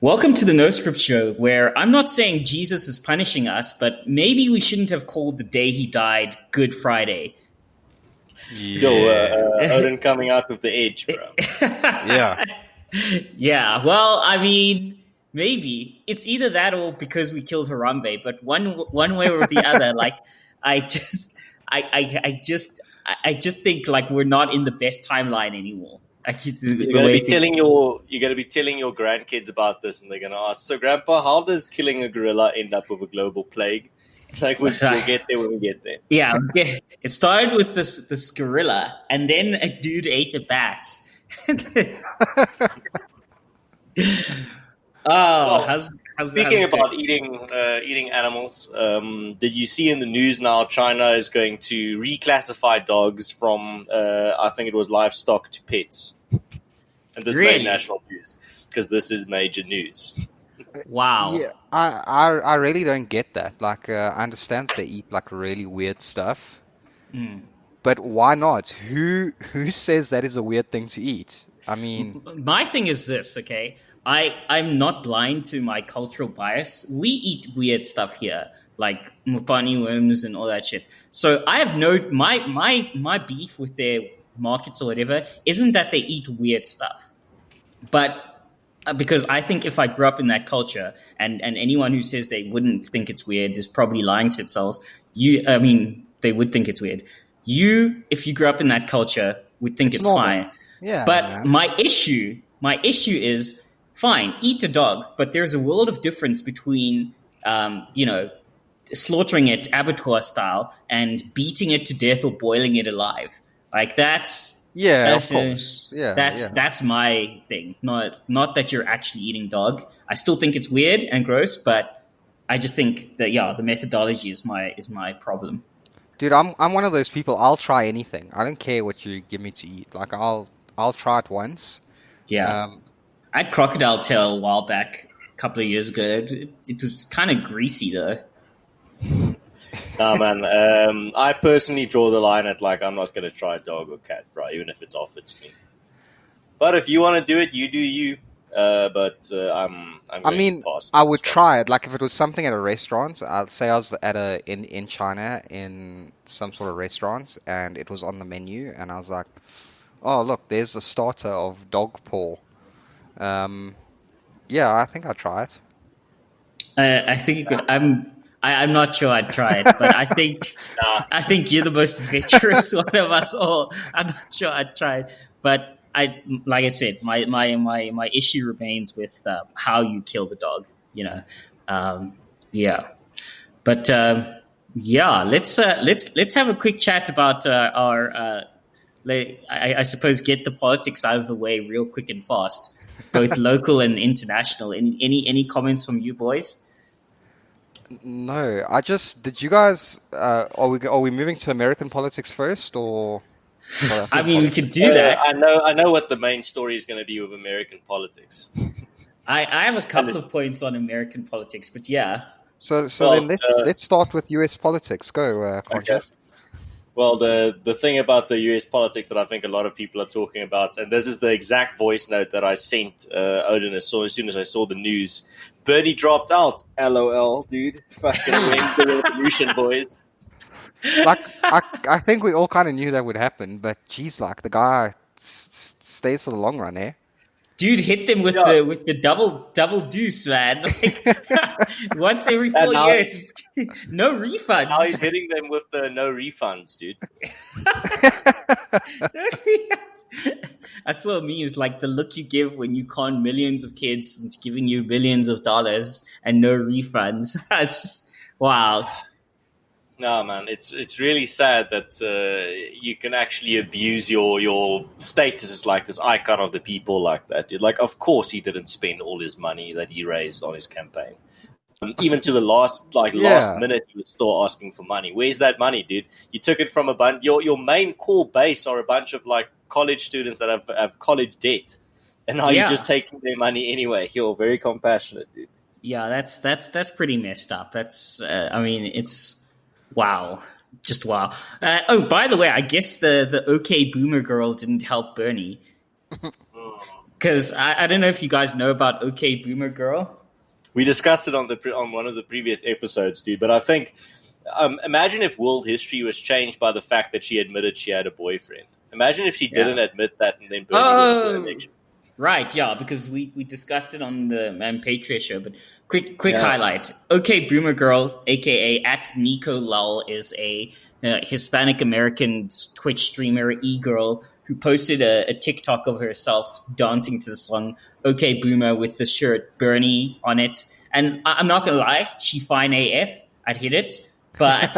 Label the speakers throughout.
Speaker 1: Welcome to the No Script Show, where I'm not saying Jesus is punishing us, but maybe we shouldn't have called the day he died Good Friday.
Speaker 2: Yo, Odin coming out with the edge, bro.
Speaker 3: Yeah.
Speaker 1: Yeah, well, I mean, maybe it's either that or because we killed Harambe, but one way or the other, like I just I just think like we're not in the best timeline anymore. Like,
Speaker 2: You're gonna be telling your grandkids about this, and they're gonna ask, "So, Grandpa, how does killing a gorilla end up with a global plague?" Like, we'll get there when we get there.
Speaker 1: Yeah, it started with this gorilla, and then a dude ate a bat.
Speaker 2: Speaking about eating animals, did you see in the news now China is going to reclassify dogs from I think it was livestock to pets, and this made national news because this is major news.
Speaker 1: Wow.
Speaker 3: Yeah, I really don't get that. Like, I understand they eat like really weird stuff, but why not? Who says that is a weird thing to eat? I mean,
Speaker 1: my thing is this, okay? I'm not blind to my cultural bias. We eat weird stuff here, like mupani worms and all that shit. So I have my beef with their markets or whatever isn't that they eat weird stuff, but because I think if I grew up in that culture, and anyone who says they wouldn't think it's weird is probably lying to themselves. They would think it's weird. If you grew up in that culture, would think it's fine.
Speaker 3: Yeah.
Speaker 1: But
Speaker 3: man.
Speaker 1: my issue is, fine, eat a dog, but there's a world of difference between, slaughtering it abattoir style and beating it to death or boiling it alive. Like that's
Speaker 3: of course.
Speaker 1: That's my thing. Not that you're actually eating dog. I still think it's weird and gross, but I just think that the methodology is my problem.
Speaker 3: Dude, I'm one of those people. I'll try anything. I don't care what you give me to eat. Like, I'll try it once.
Speaker 1: Yeah. I had crocodile tail a while back, a couple of years ago. It was kind of greasy though.
Speaker 2: Nah, man. I personally draw the line at like I'm not gonna try dog or cat, bro, even if it's offered to me. But if you want to do it, you do you. But I'm going to pass.
Speaker 3: I would try it. Like if it was something at a restaurant, I'd say I was at in China in some sort of restaurant, and it was on the menu, and I was like, "Oh, look, there's a starter of dog paw." Yeah, I think I'd try it.
Speaker 1: I think I'm not sure I'd try it, but I think I think you're the most adventurous one of us all. I'm not sure I'd try it, but like I said, my issue remains with how you kill the dog. But let's have a quick chat about our. I suppose get the politics out of the way real quick and fast, both local and international. Any comments from you boys?
Speaker 3: No, did you guys, are we moving to American politics first, or?
Speaker 1: I mean, we could do that.
Speaker 2: I know what the main story is going to be with American politics.
Speaker 1: I have a couple of points on American politics, but yeah.
Speaker 3: So then let's start with US politics. Go, Conscious.
Speaker 2: Okay. Well, the thing about the US politics that I think a lot of people are talking about, and this is the exact voice note that I sent Odin as soon as I saw the news. Bernie dropped out. LOL, dude. Fucking wins the revolution, boys.
Speaker 3: Like, I think we all kind of knew that would happen, but geez, like the guy stays for the long run, eh?
Speaker 1: Dude hit them with the double deuce, man. Like once every 4 years, no refunds.
Speaker 2: Now he's hitting them with the no refunds, dude.
Speaker 1: I saw memes like the look you give when you con millions of kids into giving you billions of dollars and no refunds. It's just wow.
Speaker 2: No, man, it's really sad that you can actually abuse your status as like this icon of the people like that. Dude. Like, of course, he didn't spend all his money that he raised on his campaign. Even to the last minute, he was still asking for money. Where's that money, dude? You took it from a bunch. Your main core base are a bunch of like college students that have college debt, and now you're just taking their money anyway. You're very compassionate, dude.
Speaker 1: Yeah, that's pretty messed up. That's it's. Wow. Just wow. By the way, I guess the OK Boomer girl didn't help Bernie. Because I don't know if you guys know about OK Boomer Girl.
Speaker 2: We discussed it on one of the previous episodes, dude. But I think, imagine if world history was changed by the fact that she admitted she had a boyfriend. Imagine if she didn't admit that and then Bernie wins the election.
Speaker 1: Right, yeah, because we discussed it on the Patriot show. But quick highlight: OK Boomer Girl, aka at Nico Lull, is a Hispanic American Twitch streamer e-girl who posted a TikTok of herself dancing to the song OK Boomer with the shirt Bernie on it. And I'm not going to lie, she fine AF. I'd hit it. But,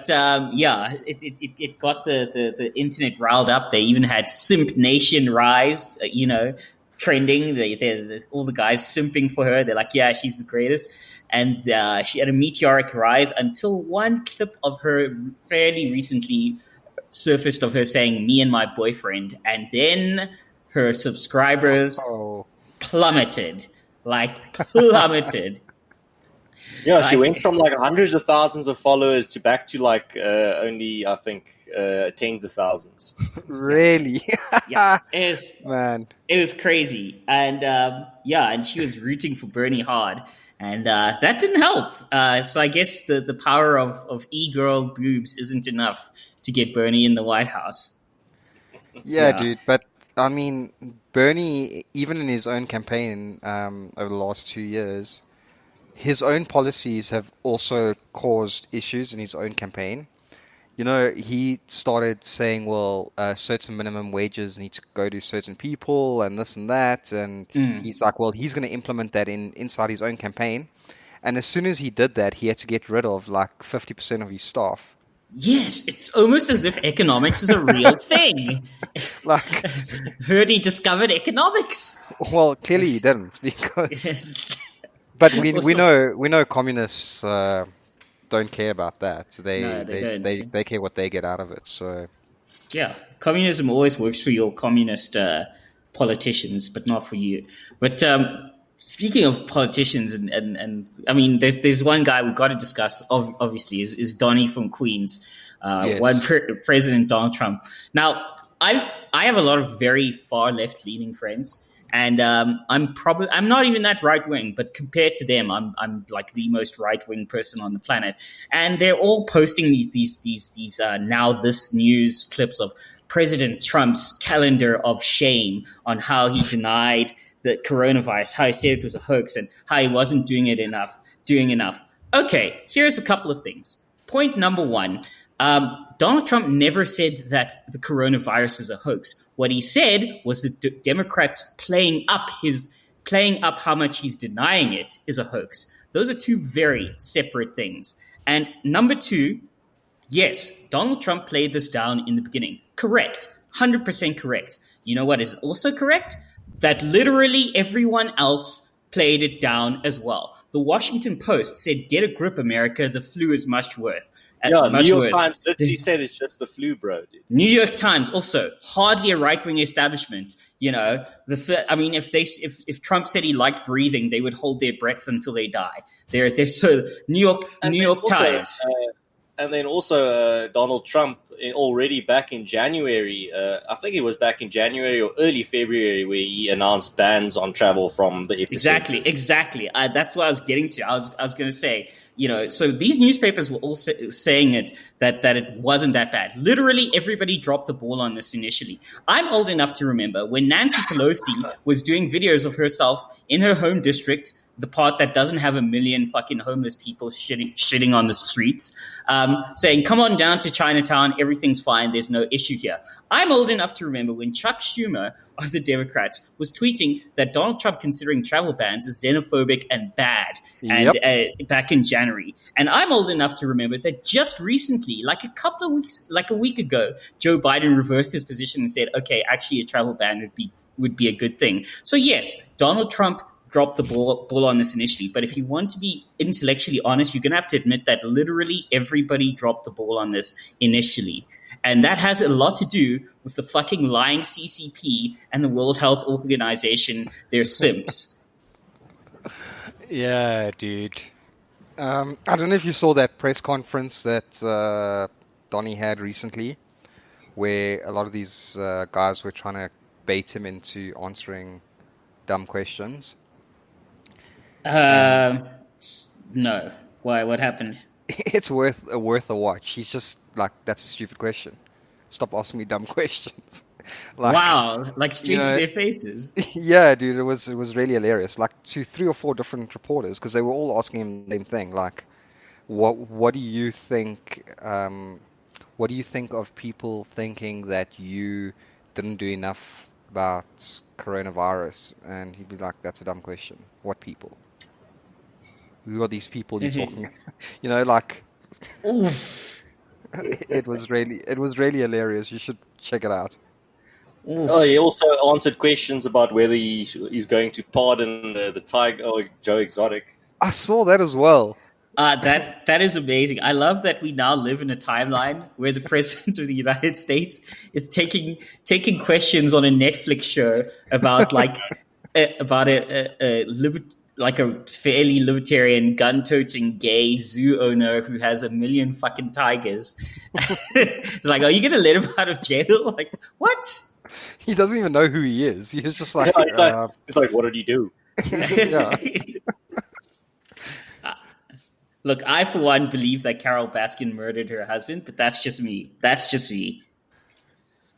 Speaker 1: yeah, it got the internet riled up. They even had Simp Nation Rise, trending. All the guys simping for her. They're like, yeah, she's the greatest. And she had a meteoric rise until one clip of her fairly recently surfaced of her saying "me and my boyfriend," and then her subscribers plummeted.
Speaker 2: Yeah, she went from like hundreds of thousands of followers to back to like only, I think, tens of thousands.
Speaker 3: Really?
Speaker 1: Yeah, it was crazy. And and she was rooting for Bernie hard. And that didn't help. So I guess the power of e-girl boobs isn't enough to get Bernie in the White House.
Speaker 3: Yeah, dude. But, I mean, Bernie, even in his own campaign over the last 2 years, his own policies have also caused issues in his own campaign. You know, he started saying, well, certain minimum wages need to go to certain people and this and that. And he's like, well, he's going to implement that inside his own campaign. And as soon as he did that, he had to get rid of like 50% of his staff.
Speaker 1: Yes, it's almost as if economics is a real thing.
Speaker 3: Like,
Speaker 1: heard he discovered economics.
Speaker 3: Well, clearly he didn't, because. But we know communists don't care about that. They care what they get out of it. So
Speaker 1: yeah, communism always works for your communist politicians, but not for you. But speaking of politicians, and I mean, there's one guy we've got to discuss. Obviously, is Donnie from Queens, President Donald Trump. Now, I have a lot of very far left leaning friends. And I'm not even that right wing, but compared to them, I'm like the most right wing person on the planet. And they're all posting these now this news clips of President Trump's calendar of shame on how he denied the coronavirus, how he said it was a hoax, and how he wasn't doing enough. Okay, here's a couple of things. Point number one. Donald Trump never said that the coronavirus is a hoax. What he said was that Democrats playing up how much he's denying it is a hoax. Those are two very separate things. And number two, yes, Donald Trump played this down in the beginning. Correct. 100% correct. You know what is also correct? That literally everyone else played it down as well. The Washington Post said, "Get a grip, America. The flu is much worse."
Speaker 2: Yeah, New York Times literally said it's just the flu, bro. Dude.
Speaker 1: New York Times also hardly a right-wing establishment. You know, if Trump said he liked breathing, they would hold their breaths until they die. They're so New York Times.
Speaker 2: And then also Donald Trump already back in January. I think it was back in January or early February where he announced bans on travel from the epicenter.
Speaker 1: Exactly. That's what I was getting to. I was going to say. You know, so these newspapers were all saying that it wasn't that bad. Literally, everybody dropped the ball on this initially. I'm old enough to remember when Nancy Pelosi was doing videos of herself in her home district, the part that doesn't have a million fucking homeless people shitting on the streets, saying, "Come on down to Chinatown, everything's fine, there's no issue here." I'm old enough to remember when Chuck Schumer of the Democrats was tweeting that Donald Trump considering travel bans is xenophobic and bad, and back in January. And I'm old enough to remember that just recently, like a week ago, Joe Biden reversed his position and said, "Okay, actually, a travel ban would be a good thing." So yes, Donald Trump dropped the ball on this initially. But if you want to be intellectually honest, you're going to have to admit that literally everybody dropped the ball on this initially. And that has a lot to do with the fucking lying CCP and the World Health Organization. They're simps.
Speaker 3: Yeah, dude. I don't know if you saw that press conference that Donnie had recently, where a lot of these guys were trying to bait him into answering dumb questions. And
Speaker 1: No. Why? What happened?
Speaker 3: it's worth a watch. He's just like, that's a stupid question. Stop asking me dumb questions. Like,
Speaker 1: Wow! Like
Speaker 3: you
Speaker 1: straight to
Speaker 3: know,
Speaker 1: their faces.
Speaker 3: yeah, dude, it was really hilarious. Like to 3 or 4 different reporters, because they were all asking him the same thing. Like, what do you think? What do you think of people thinking that you didn't do enough about coronavirus? And he'd be like, that's a dumb question. What people? Who are these people you're talking? Like
Speaker 1: Oof.
Speaker 3: it was really hilarious. You should check it out.
Speaker 2: Oh, he
Speaker 1: Oof.
Speaker 2: also answered questions about whether he's going to pardon the Tiger or Joe Exotic.
Speaker 3: I saw that as well.
Speaker 1: That is amazing. I love that we now live in a timeline where the president of the United States is taking questions on a Netflix show about like a fairly libertarian, gun-toting, gay zoo owner who has 1 million fucking tigers. It's like, are you gonna let him out of jail? Like, what?
Speaker 3: He doesn't even know who he is. He's just
Speaker 2: Yeah,
Speaker 3: like,
Speaker 2: it's like, what did he do?
Speaker 3: yeah.
Speaker 1: Look, I for one believe that Carol Baskin murdered her husband, but that's just me.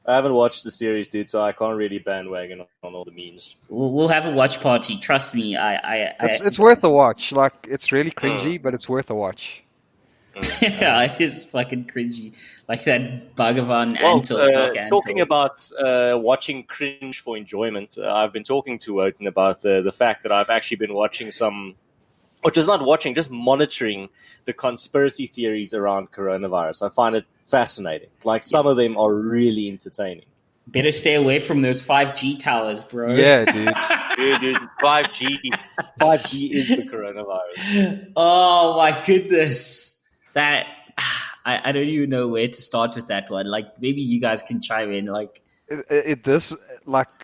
Speaker 2: I haven't watched the series, dude, so I can't really bandwagon on all the memes.
Speaker 1: We'll have a watch party. Trust me.
Speaker 3: It's worth a watch. Like, it's really cringy, but it's worth a watch.
Speaker 1: Yeah, it is fucking cringy. Like that Bhagavan
Speaker 2: Well,
Speaker 1: Antil.
Speaker 2: talking about watching cringe for enjoyment, I've been talking to Wotan about the fact that I've actually been watching some, or just not watching, just monitoring the conspiracy theories around coronavirus. I find it fascinating. Like, some of them are really entertaining.
Speaker 1: Better stay away from those 5G towers, bro.
Speaker 3: Yeah, dude.
Speaker 2: Dude, 5G is the coronavirus.
Speaker 1: Oh my goodness. That I don't even know where to start with that one. Like, maybe you guys can chime in. Like,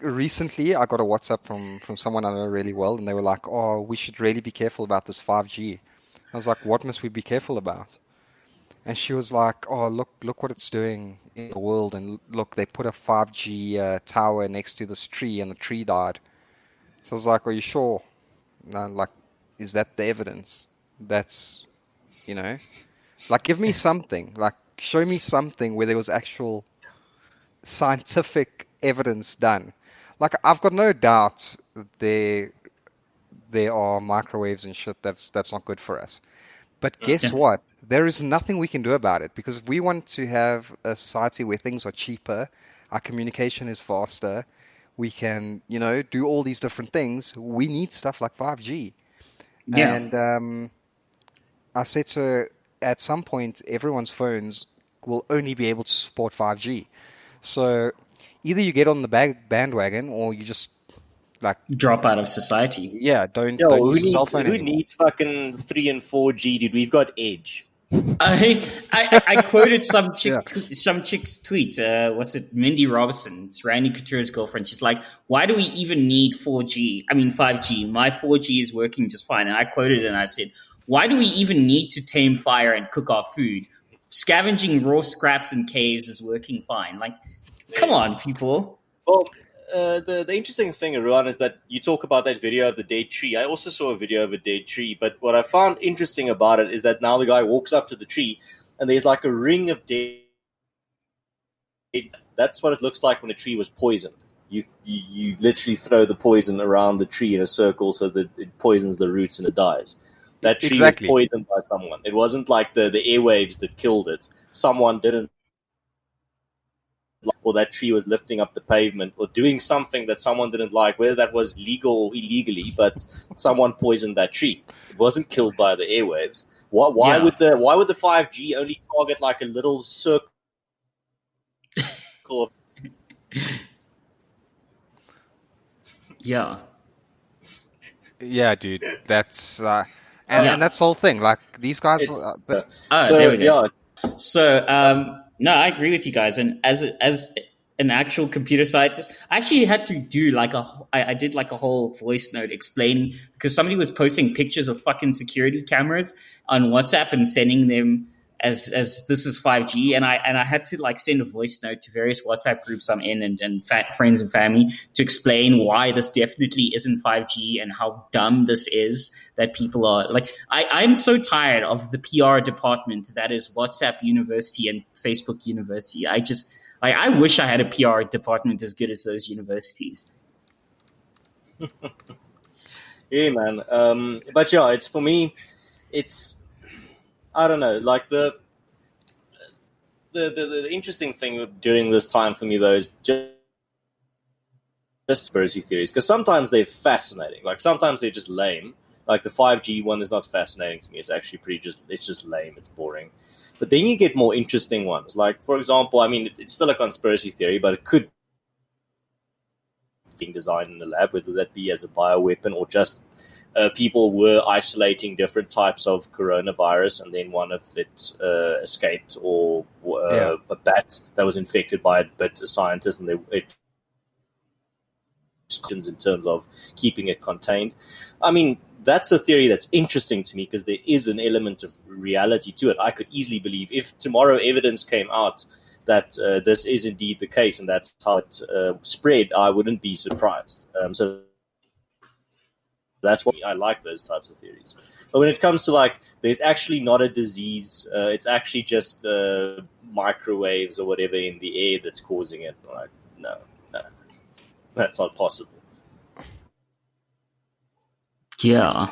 Speaker 3: Recently, I got a WhatsApp from someone I know really well, and they were like, "Oh, we should really be careful about this 5G." I was like, "What must we be careful about?" And she was like, "Oh, look what it's doing in the world, and look, they put a 5G tower next to this tree, and the tree died." So I was like, "Are you sure?" No, like, is that the evidence? That's, like, give me something. Like, show me something where there was actual scientific evidence done. Like, I've got no doubt there are microwaves and shit that's not good for us. But guess what? There is nothing we can do about it, because if we want to have a society where things are cheaper, our communication is faster, we can, do all these different things, we need stuff like 5G.
Speaker 1: yeah.
Speaker 3: And I said to her, at some point, everyone's phones will only be able to support 5G. So either you get on the bandwagon, or you just, like,
Speaker 1: Drop out of society.
Speaker 3: yeah, don't
Speaker 2: Yo,
Speaker 3: use a cell phone
Speaker 2: who
Speaker 3: anymore.
Speaker 2: needs fucking 3 and 4G, dude? We've got Edge.
Speaker 1: I quoted some
Speaker 3: Yeah.
Speaker 1: chick's tweet. Was it Mindy Robinson? It's Randy Couture's girlfriend. She's like, "Why do we even need 4G? I mean 5G. My 4G is working just fine." And I quoted and I said, "Why do we even need to tame fire and cook our food? Scavenging raw scraps in caves is working fine. Like, come on, people."
Speaker 2: Well, the interesting thing, Ruan, is that you talk about that video of the dead tree. I also saw a video of a dead tree, but what I found interesting about it is that now the guy walks up to the tree, and there's like a ring of dead. That's what it looks like when a tree was poisoned. You literally throw the poison around the tree in a circle so that it poisons the roots and it dies. That tree
Speaker 3: Exactly.
Speaker 2: was poisoned by someone. It wasn't like the airwaves that killed it. Someone didn't, or that tree was lifting up the pavement or doing something that someone didn't like, whether that was legal or illegally, but someone poisoned that tree. It wasn't killed by the airwaves. Why
Speaker 1: Yeah.
Speaker 2: would the 5G only target like a little circle of
Speaker 1: Yeah.
Speaker 3: Yeah, dude, that's and that's the whole thing. Like, these guys,
Speaker 2: It's-
Speaker 1: Oh,
Speaker 2: so
Speaker 1: there we go.
Speaker 2: yeah,
Speaker 1: So, no, I agree with you guys. And as an actual computer scientist, I actually had to do I did like a whole voice note explaining, because somebody was posting pictures of fucking security cameras on WhatsApp and sending them as this is 5G, and I had to like send a voice note to various WhatsApp groups I'm in and friends and family to explain why this definitely isn't 5G and how dumb this is, that people are like, I'm so tired of the PR department that is WhatsApp University and Facebook University. I wish I had a PR department as good as those universities.
Speaker 2: Yeah, man. But yeah, it's for me, it's, I don't know, like the interesting thing during this time for me though is just conspiracy theories, because sometimes they're fascinating. Like sometimes they're just lame. Like the 5G one is not fascinating to me. It's actually it's just lame. It's boring. But then you get more interesting ones. Like, for example, I mean, it's still a conspiracy theory, but it could be designed in the lab, whether that be as a bioweapon or just people were isolating different types of coronavirus, and then one of it escaped, or a bat that was infected by it bit a scientist, and it in terms of keeping it contained. I mean, that's a theory that's interesting to me because there is an element of reality to it. I could easily believe if tomorrow evidence came out that this is indeed the case and that's how it spread, I wouldn't be surprised. So that's why I like those types of theories. But when it comes to like, there's actually not a disease, it's actually just microwaves or whatever in the air that's causing it. Like, no, that's not possible.
Speaker 1: Yeah.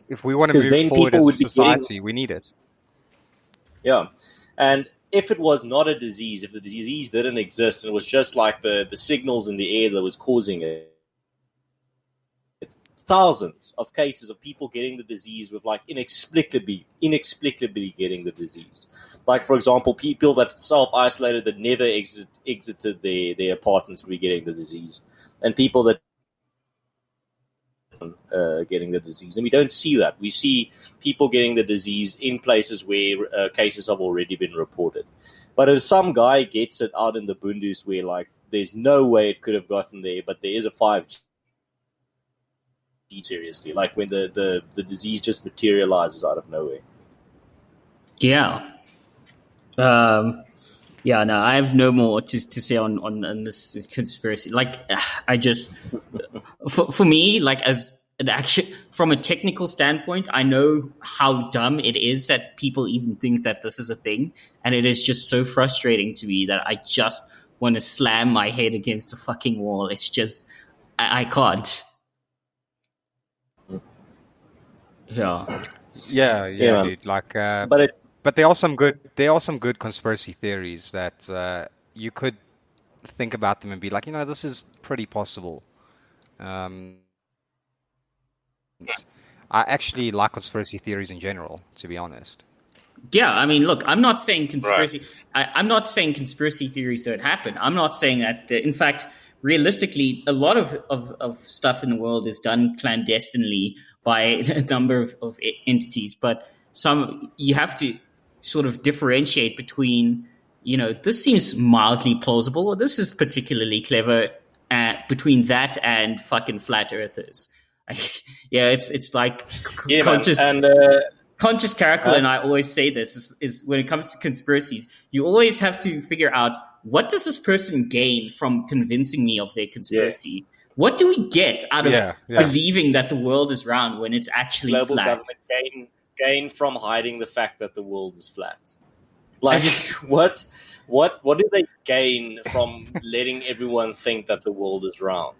Speaker 3: If we want to move forward as a society, we need it.
Speaker 2: Yeah. And if it was not a disease, if the disease didn't exist and it was just like the signals in the air that was causing it, thousands of cases of people getting the disease with like inexplicably getting the disease. Like, for example, people that self-isolated that never exited their apartments will be getting the disease. And people that getting the disease. And we don't see that. We see people getting the disease in places where cases have already been reported. But if some guy gets it out in the Bundus where like there's no way it could have gotten there, but there is a 5G, seriously, like when the disease just materializes out of nowhere.
Speaker 1: Yeah. Yeah, no, I have no more to say on this conspiracy. Like, I just, for me, like as an action, from a technical standpoint, I know how dumb it is that people even think that this is a thing. And it is just so frustrating to me that I just want to slam my head against a fucking wall. It's just, I can't. Yeah,
Speaker 3: dude. Like, but there are some good conspiracy theories that you could think about them and be like, this is pretty possible. I actually like conspiracy theories in general, to be honest.
Speaker 1: Yeah, I mean, look, I'm not saying conspiracy. Right. I'm not saying conspiracy theories don't happen. I'm not saying that. In fact, realistically, a lot of stuff in the world is done clandestinely by a number of entities, but you have to sort of differentiate between, this seems mildly plausible or this is particularly clever, between that and fucking flat earthers. Yeah, it's like conscious. And Conscious Caracal and I always say this is when it comes to conspiracies, you always have to figure out, what does this person gain from convincing me of their conspiracy? Yeah. What do we get out of believing that the world is round when it's actually
Speaker 2: global
Speaker 1: flat?
Speaker 2: Government gain from hiding the fact that the world is flat. Like, what do they gain from letting everyone think that the world is round?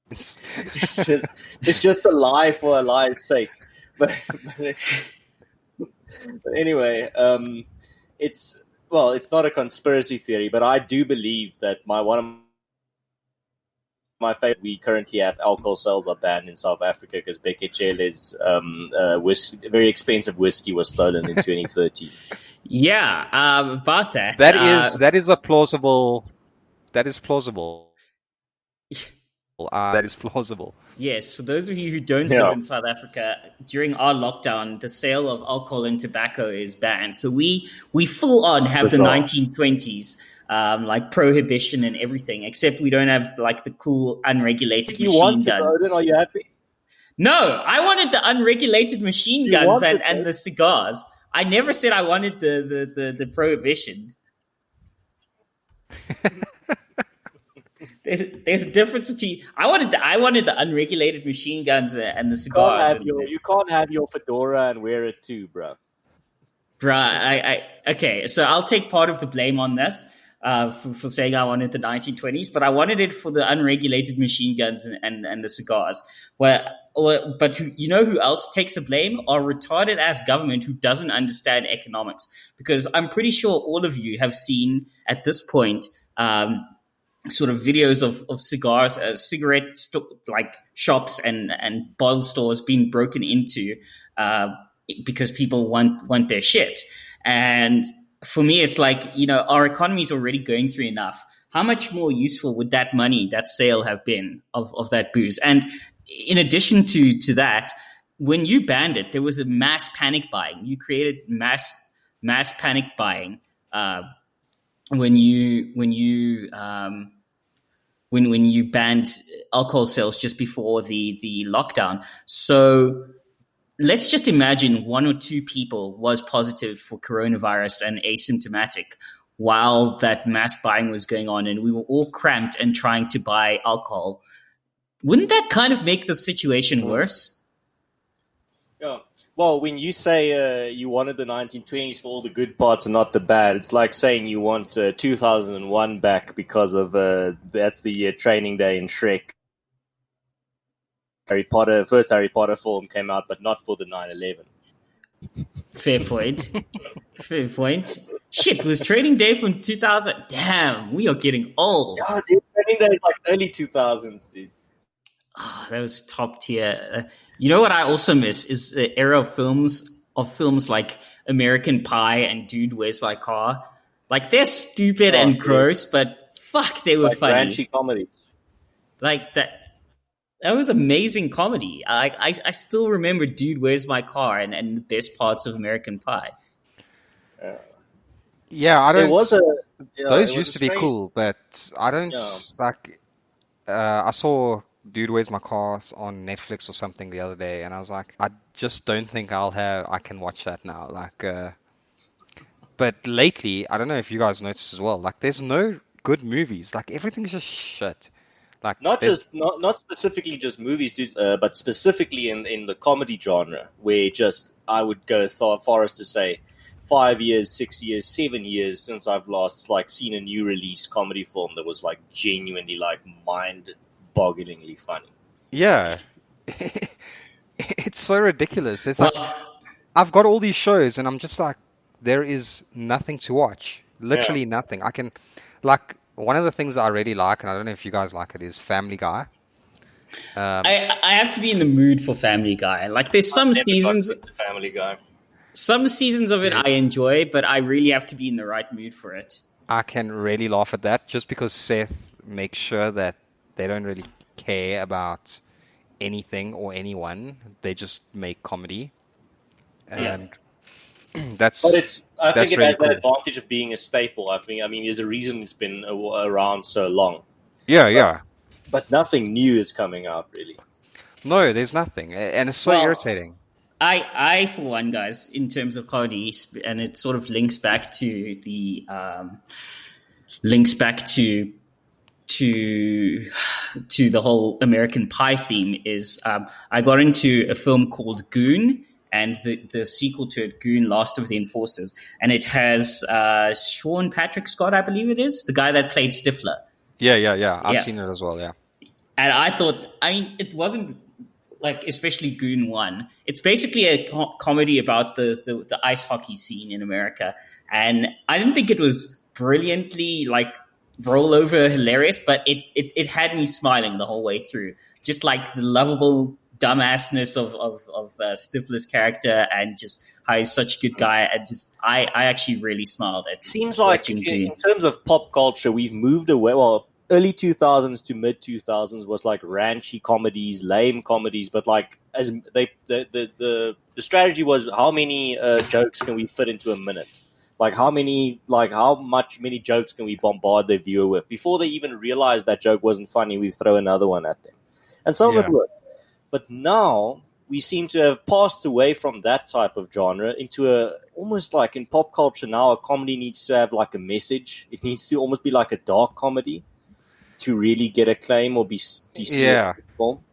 Speaker 2: It's just a lie for a lie's sake. But anyway, it's not a conspiracy theory, but I do believe that one of my favorite, we currently have alcohol sales are banned in South Africa because Bigotry's very expensive whiskey was stolen in 2013.
Speaker 1: Yeah, about that.
Speaker 3: That is plausible. That is plausible. Yes,
Speaker 1: for those of you who don't live in South Africa, during our lockdown, the sale of alcohol and tobacco is banned. So we full on have the 1920s, like prohibition and everything, except we don't have like the cool unregulated machine guns.
Speaker 2: Are you happy?
Speaker 1: No, I wanted the unregulated machine
Speaker 4: You
Speaker 1: guns
Speaker 4: wanted
Speaker 1: and the cigars. I never said I wanted the prohibition. There's a difference between I wanted the unregulated machine guns and the cigars.
Speaker 4: You can't have your fedora and wear it too, bro.
Speaker 1: Bruh, okay, so I'll take part of the blame on this for saying I wanted the 1920s, but I wanted it for the unregulated machine guns and the cigars. But you know who else takes the blame? Our retarded ass government who doesn't understand economics. Because I'm pretty sure all of you have seen at this point sort of videos of cigars, like shops and bottle stores being broken into because people want their shit. And for me, it's like, our economy is already going through enough. How much more useful would that money, that sale have been of that booze? And in addition to that, when you banned it, there was a mass panic buying. You created mass panic buying when you banned alcohol sales just before the lockdown. So let's just imagine one or two people was positive for coronavirus and asymptomatic while that mass buying was going on and we were all cramped and trying to buy alcohol. Wouldn't that kind of make the situation worse?
Speaker 4: Yeah. Well, when you say you wanted the 1920s for all the good parts and not the bad, it's like saying you want 2001 back because of that's the training day in Shrek. First Harry Potter film came out, but not for the 9/11.
Speaker 1: Fair point. Fair point. Shit, was Trading Day from 2000? Damn, we are getting old.
Speaker 4: Yeah, dude, Training Day is like early 2000s, dude.
Speaker 1: Oh, that was top tier. You know what I also miss is the era of films like American Pie and Dude, Where's My Car? Like, they're stupid and gross, but fuck, they were
Speaker 4: like
Speaker 1: funny.
Speaker 4: Ranchy comedies.
Speaker 1: Like that was amazing comedy. I still remember Dude, Where's My Car and the best parts of American Pie.
Speaker 3: Yeah, I don't. Those
Speaker 4: it
Speaker 3: used to be cool, but I don't like. I saw Dude, Where's My Car on Netflix or something the other day, and I was like, I just don't think I can watch that now. Like, but lately, I don't know if you guys noticed as well. Like, there's no good movies. Like, everything's just shit. Like,
Speaker 4: not specifically just movies, dude, but specifically in the comedy genre, where I would go as far as to say 5 years, 6 years, 7 years since I've last seen a new release comedy film that was genuinely mind-bogglingly funny.
Speaker 3: Yeah, it's so ridiculous. It's I've got all these shows, and I'm just like, there is nothing to watch. Literally nothing. I can one of the things that I really like, and I don't know if you guys like it, is Family Guy.
Speaker 1: I have to be in the mood for Family Guy. Like, there's some seasons.
Speaker 4: Family Guy.
Speaker 1: Some seasons of it I enjoy, but I really have to be in the right mood for it.
Speaker 3: I can really laugh at that just because Seth makes sure that they don't really care about anything or anyone. They just make comedy. And that's.
Speaker 4: But I think it
Speaker 3: really
Speaker 4: has
Speaker 3: cool.
Speaker 4: that advantage of being a staple. I mean, there's a reason it's been around so long.
Speaker 3: Yeah.
Speaker 4: But nothing new is coming out, really.
Speaker 3: No, there's nothing. And it's so irritating.
Speaker 1: I, for one, guys, in terms of comedy, and it sort of links back to the whole American Pie theme. Is I got into a film called Goon, and the sequel to it, Goon: Last of the Enforcers, and it has Sean Patrick Scott, I believe it is, the guy that played Stifler.
Speaker 3: Yeah. I've seen it as well. Yeah,
Speaker 1: and I thought, it wasn't. Especially Goon 1. It's basically a comedy about the ice hockey scene in America. And I didn't think it was brilliantly, rollover hilarious, but it had me smiling the whole way through. Just the lovable dumbassness of Stifler's character and just how he's such a good guy. And I actually really smiled at it.
Speaker 4: Seems like in terms of pop culture, we've moved away. Well, early 2000s to mid 2000s was ranchy comedies, lame comedies, but as the strategy was, how many jokes can we fit into a minute? How many jokes can we bombard the viewer with before they even realize that joke wasn't funny? We throw another one at them, and some of it worked. But now we seem to have passed away from that type of genre into almost like in pop culture now, a comedy needs to have like a message. It needs to almost be like a dark comedy to really get acclaim or be seen as a film.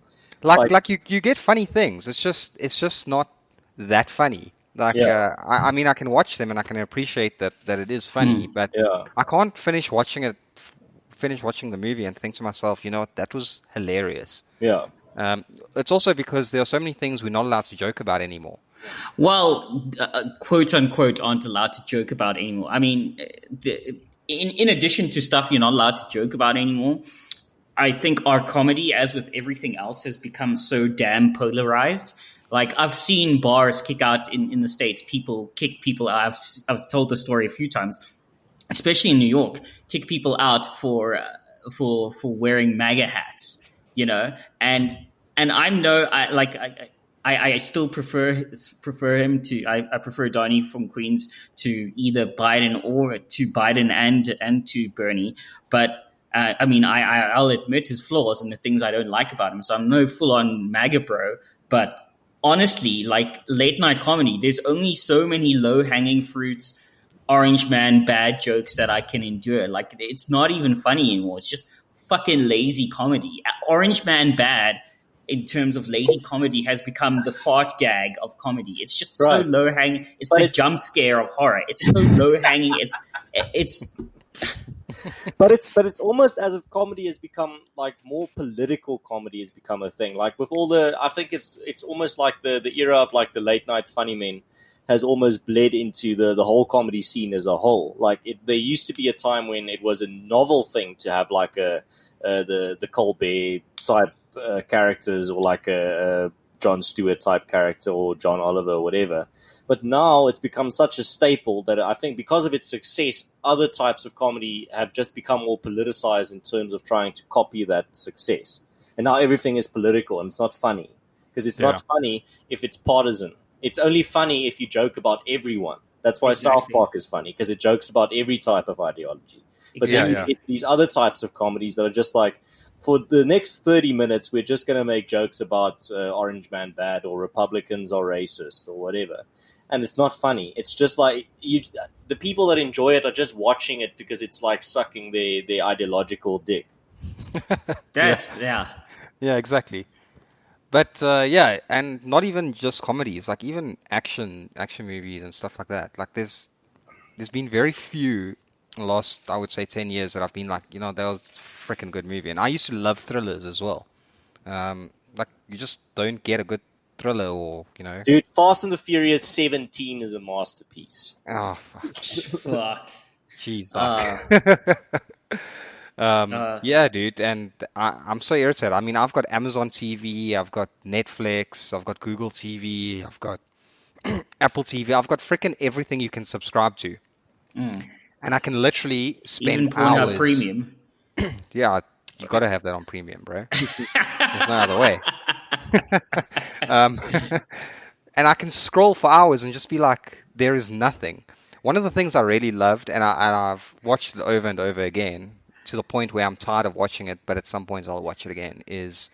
Speaker 3: Like you get funny things. It's just not that funny. Like I mean, I can watch them and I can appreciate that it is funny, but I can't finish watching the movie and think to myself, you know what, that was hilarious.
Speaker 4: Yeah.
Speaker 3: It's also because there are so many things we're not allowed to joke about anymore.
Speaker 1: Well, quote unquote, aren't allowed to joke about anymore. I mean, in addition to stuff you're not allowed to joke about anymore, I think our comedy, as with everything else, has become so damn polarized. Like, I've seen bars kick out in the States, people kick people out. I've told the story a few times, especially in New York, kick people out for wearing MAGA hats, you know, and I still prefer him to. I prefer Donnie from Queens to either Biden or to Biden and to Bernie. But I mean, I'll admit his flaws and the things I don't like about him. So I'm no full on MAGA bro. But honestly, like late night comedy, there's only so many low hanging fruits, orange man bad jokes that I can endure. Like, it's not even funny anymore. It's just fucking lazy comedy. Orange man bad, in terms of lazy comedy, has become the fart gag of comedy. It's just so low hanging. It's the jump scare of horror. It's so low hanging. It's
Speaker 4: But it's almost as if comedy has become like more political comedy has become a thing. Like with all I think it's almost like the era of like the late night funny men has almost bled into the whole comedy scene as a whole. Like there used to be a time when it was a novel thing to have like the Colbert type characters, or like a Jon Stewart type character, or John Oliver, or whatever. But now it's become such a staple that I think because of its success, other types of comedy have just become more politicized in terms of trying to copy that success. And now everything is political, and it's not funny. Because it's not funny if it's partisan. It's only funny if you joke about everyone. That's why South Park is funny, because it jokes about every type of ideology. But then you get these other types of comedies that are just like, for the next 30 minutes, we're just going to make jokes about Orange Man bad, or Republicans are racist, or whatever. And it's not funny. It's just like the people that enjoy it are just watching it because it's like sucking their ideological dick.
Speaker 3: Yeah, exactly. But and not even just comedies, like even action movies and stuff like that. Like there's been very few in the last, I would say, 10 years that I've been like, you know, that was a freaking good movie. And I used to love thrillers as well. Like you just don't get a good thriller, or you know,
Speaker 4: dude, Fast and the Furious 17 is a masterpiece.
Speaker 3: Oh fuck. Jeez, yeah, dude, and I'm so irritated. I mean, I've got Amazon TV, I've got Netflix, I've got Google TV, I've got Apple TV, I've got freaking everything you can subscribe to, and I can literally spend
Speaker 1: even Pornhub Premium.
Speaker 3: Yeah, you got to have that on Premium, bro. There's no other way. And I can scroll for hours and just be like, there is nothing. One of the things I really loved, and I've watched it over and over again to the point where I'm tired of watching it, but at some point I'll watch it again, is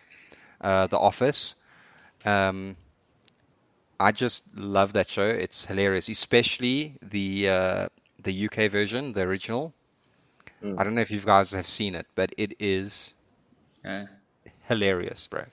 Speaker 3: The Office. I just love that show. It's hilarious, especially the UK version, the original. I don't know if you guys have seen it, but it is hilarious, bro.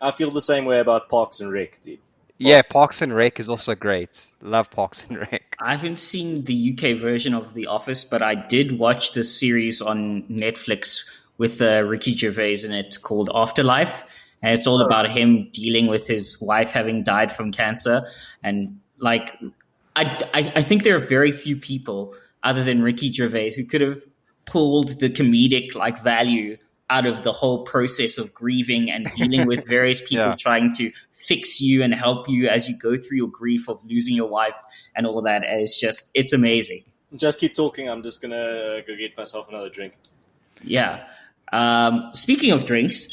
Speaker 4: I feel the same way about Parks and Rec, dude.
Speaker 3: Yeah, Parks and Rec is also great. Love Parks and Rec.
Speaker 1: I haven't seen the UK version of The Office, but I did watch this series on Netflix with Ricky Gervais in it called Afterlife. And it's all about him dealing with his wife having died from cancer. And like, I think there are very few people other than Ricky Gervais who could have pulled the comedic like value out of the whole process of grieving and dealing with various people trying to fix you and help you as you go through your grief of losing your wife and all that. And it's amazing.
Speaker 4: Just keep talking. I'm just going to go get myself another drink.
Speaker 1: Yeah. Speaking of drinks,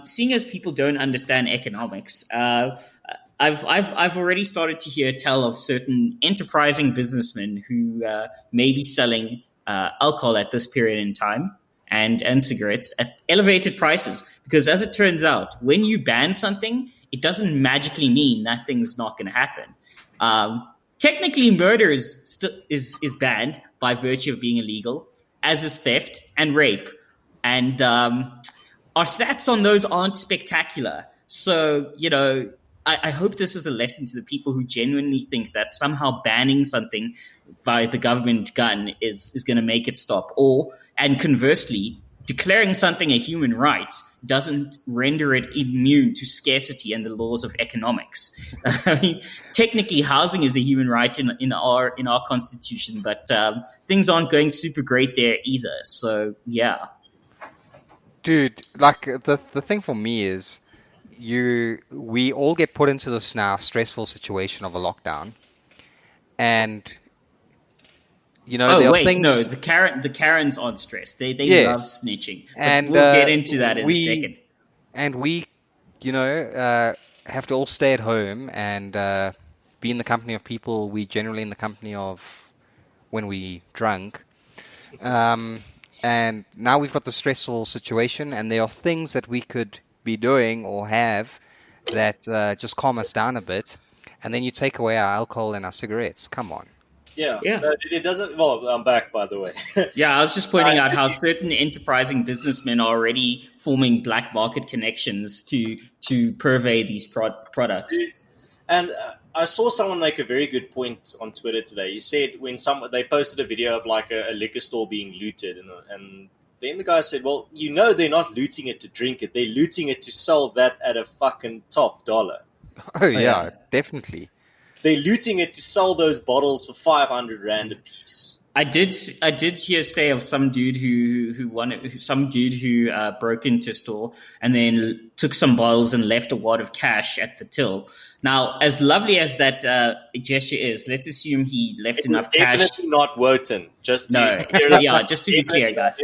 Speaker 1: seeing as people don't understand economics, I've already started to hear tell of certain enterprising businessmen who may be selling alcohol at this period in time. and cigarettes at elevated prices. Because as it turns out, when you ban something, it doesn't magically mean that thing's not going to happen. Technically, murder is banned by virtue of being illegal, as is theft and rape. And our stats on those aren't spectacular. So, I hope this is a lesson to the people who genuinely think that somehow banning something by the government gun is going to make it stop. And conversely, declaring something a human right doesn't render it immune to scarcity and the laws of economics. I mean, technically, housing is a human right in our constitution, but things aren't going super great there either. So, yeah.
Speaker 3: Dude, like the thing for me is we all get put into this now stressful situation of a lockdown, and there are things.
Speaker 1: No, the Karens aren't stressed. They love snitching.
Speaker 3: And
Speaker 1: we'll get into that in a second.
Speaker 3: And we, have to all stay at home and be in the company of people we generally in the company of when we drunk. And now we've got the stressful situation, and there are things that we could be doing or have that just calm us down a bit, and then you take away our alcohol and our cigarettes. Come on.
Speaker 2: Yeah. It doesn't. Well, I'm back, by the way.
Speaker 1: Yeah, I was just pointing out how certain enterprising businessmen are already forming black market connections to purvey these products.
Speaker 2: And I saw someone make a very good point on Twitter today. He said when they posted a video of like a liquor store being looted, and then the guy said, well, they're not looting it to drink it. They're looting it to sell that at a fucking top dollar.
Speaker 3: Oh, yeah, definitely.
Speaker 2: They're looting it to sell those bottles for 500 Rand a piece.
Speaker 1: I did hear say of some dude who broke into a store and then took some bottles and left a wad of cash at the till. Now, as lovely as that gesture is, let's assume he left enough cash.
Speaker 2: Definitely not Wotan. Just to
Speaker 1: be clear, guys.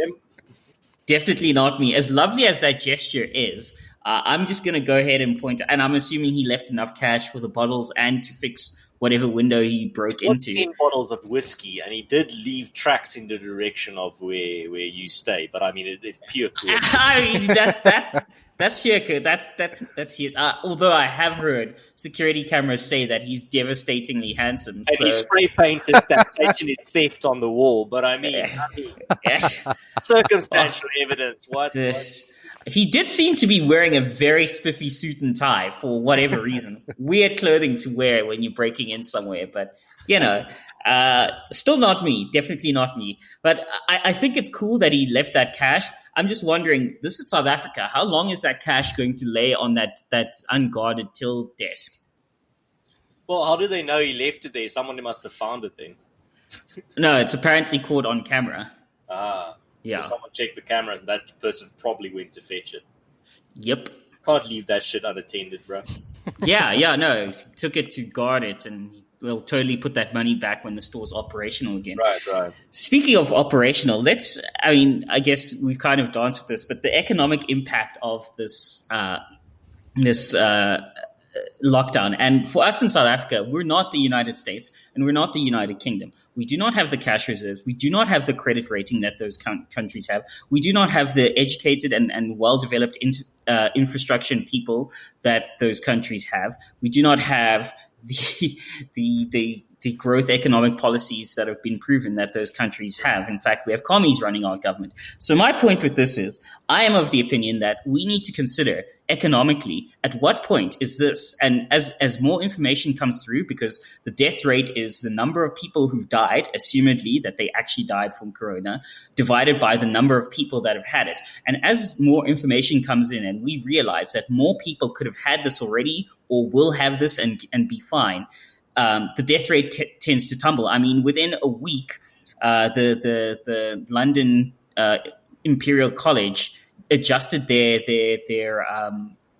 Speaker 1: Definitely not me. As lovely as that gesture is, I'm just going to go ahead and point, and I'm assuming he left enough cash for the bottles and to fix whatever window he broke into.
Speaker 2: 10 bottles of whiskey, and he did leave tracks in the direction of where you stay. But I mean, it's pure coincidence.
Speaker 1: I mean, that's sheer. That's his. Although I have heard security cameras say that he's devastatingly handsome.
Speaker 2: And he spray painted taxation is theft on the wall. But I mean circumstantial evidence. What?
Speaker 1: He did seem to be wearing a very spiffy suit and tie for whatever reason. Weird clothing to wear when you're breaking in somewhere, but still not me. Definitely not me. But I think it's cool that he left that cash. I'm just wondering, this is South Africa. How long is that cash going to lay on that unguarded till desk?
Speaker 2: Well, how do they know he left it there? Someone must have found it then.
Speaker 1: No, it's apparently caught on camera.
Speaker 2: Yeah. So someone checked the cameras, and that person probably went to fetch it.
Speaker 1: Yep.
Speaker 2: Can't leave that shit unattended, bro.
Speaker 1: No. He took it to guard it, and they'll totally put that money back when the store's operational again.
Speaker 2: Right.
Speaker 1: Speaking of operational, I guess we've kind of danced with this, but the economic impact of this lockdown. And for us in South Africa, we're not the United States and we're not the United Kingdom. We do not have the cash reserves. We do not have the credit rating that those countries have. We do not have the educated and well-developed infrastructure and people that those countries have. We do not have the growth economic policies that have been proven that those countries have. In fact, we have commies running our government. So my point with this is, I am of the opinion that we need to consider economically, at what point is this, and as more information comes through, because the death rate is the number of people who've died, assumedly that they actually died from corona, divided by the number of people that have had it. And as more information comes in and we realize that more people could have had this already or will have this and be fine, the death rate tends to tumble. I mean, within a week, the London Imperial College adjusted their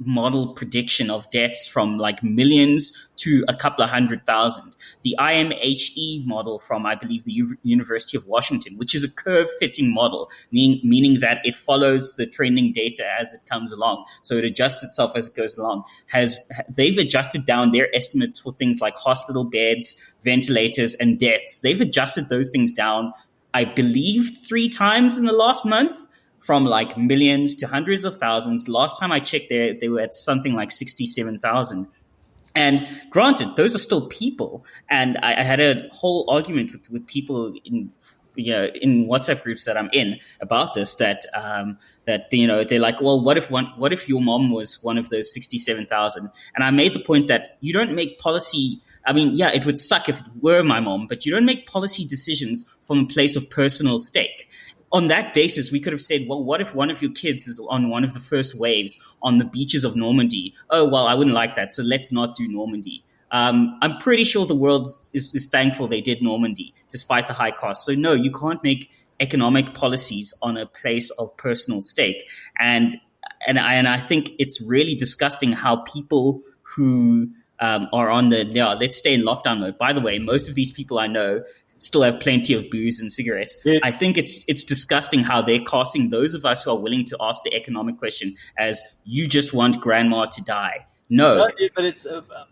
Speaker 1: model prediction of deaths from like millions to a couple of 100,000. The IMHE model from, I believe, the University of Washington, which is a curve-fitting model, meaning that it follows the trending data as it comes along. So it adjusts itself as it goes along. They've adjusted down their estimates for things like hospital beds, ventilators, and deaths. They've adjusted those things down, I believe, 3 times in the last month. from like millions to hundreds of thousands. Last time I checked, they were at something like 67,000. And granted, those are still people. And I had a whole argument with people in WhatsApp groups that I'm in about this. That they're like, well, what if your mom was one of those 67,000? And I made the point that you don't make policy. I mean, yeah, it would suck if it were my mom, but you don't make policy decisions from a place of personal stake. On that basis, we could have said, well, what if one of your kids is on one of the first waves on the beaches of Normandy? Oh, well, I wouldn't like that, so let's not do Normandy. I'm pretty sure the world is thankful they did Normandy, despite the high cost. So no, you can't make economic policies on a place of personal stake. And I think it's really disgusting how people who are on let's stay in lockdown mode. By the way, most of these people I know still have plenty of booze and cigarettes. Yeah. I think it's disgusting how they're casting those of us who are willing to ask the economic question as you just want grandma to die. No,
Speaker 4: but it's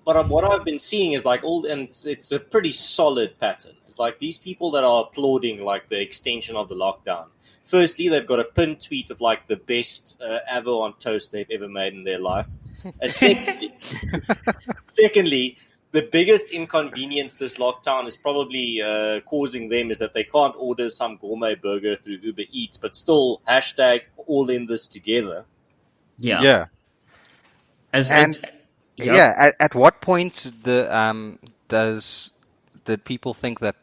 Speaker 4: but what I've been seeing is like it's a pretty solid pattern. It's like these people that are applauding like the extension of the lockdown. Firstly, they've got a pinned tweet of like the best avo on toast they've ever made in their life, and secondly, the biggest inconvenience this lockdown is probably causing them is that they can't order some gourmet burger through Uber Eats, but still hashtag all in this together.
Speaker 1: Yeah.
Speaker 3: Yeah. At what point does people think that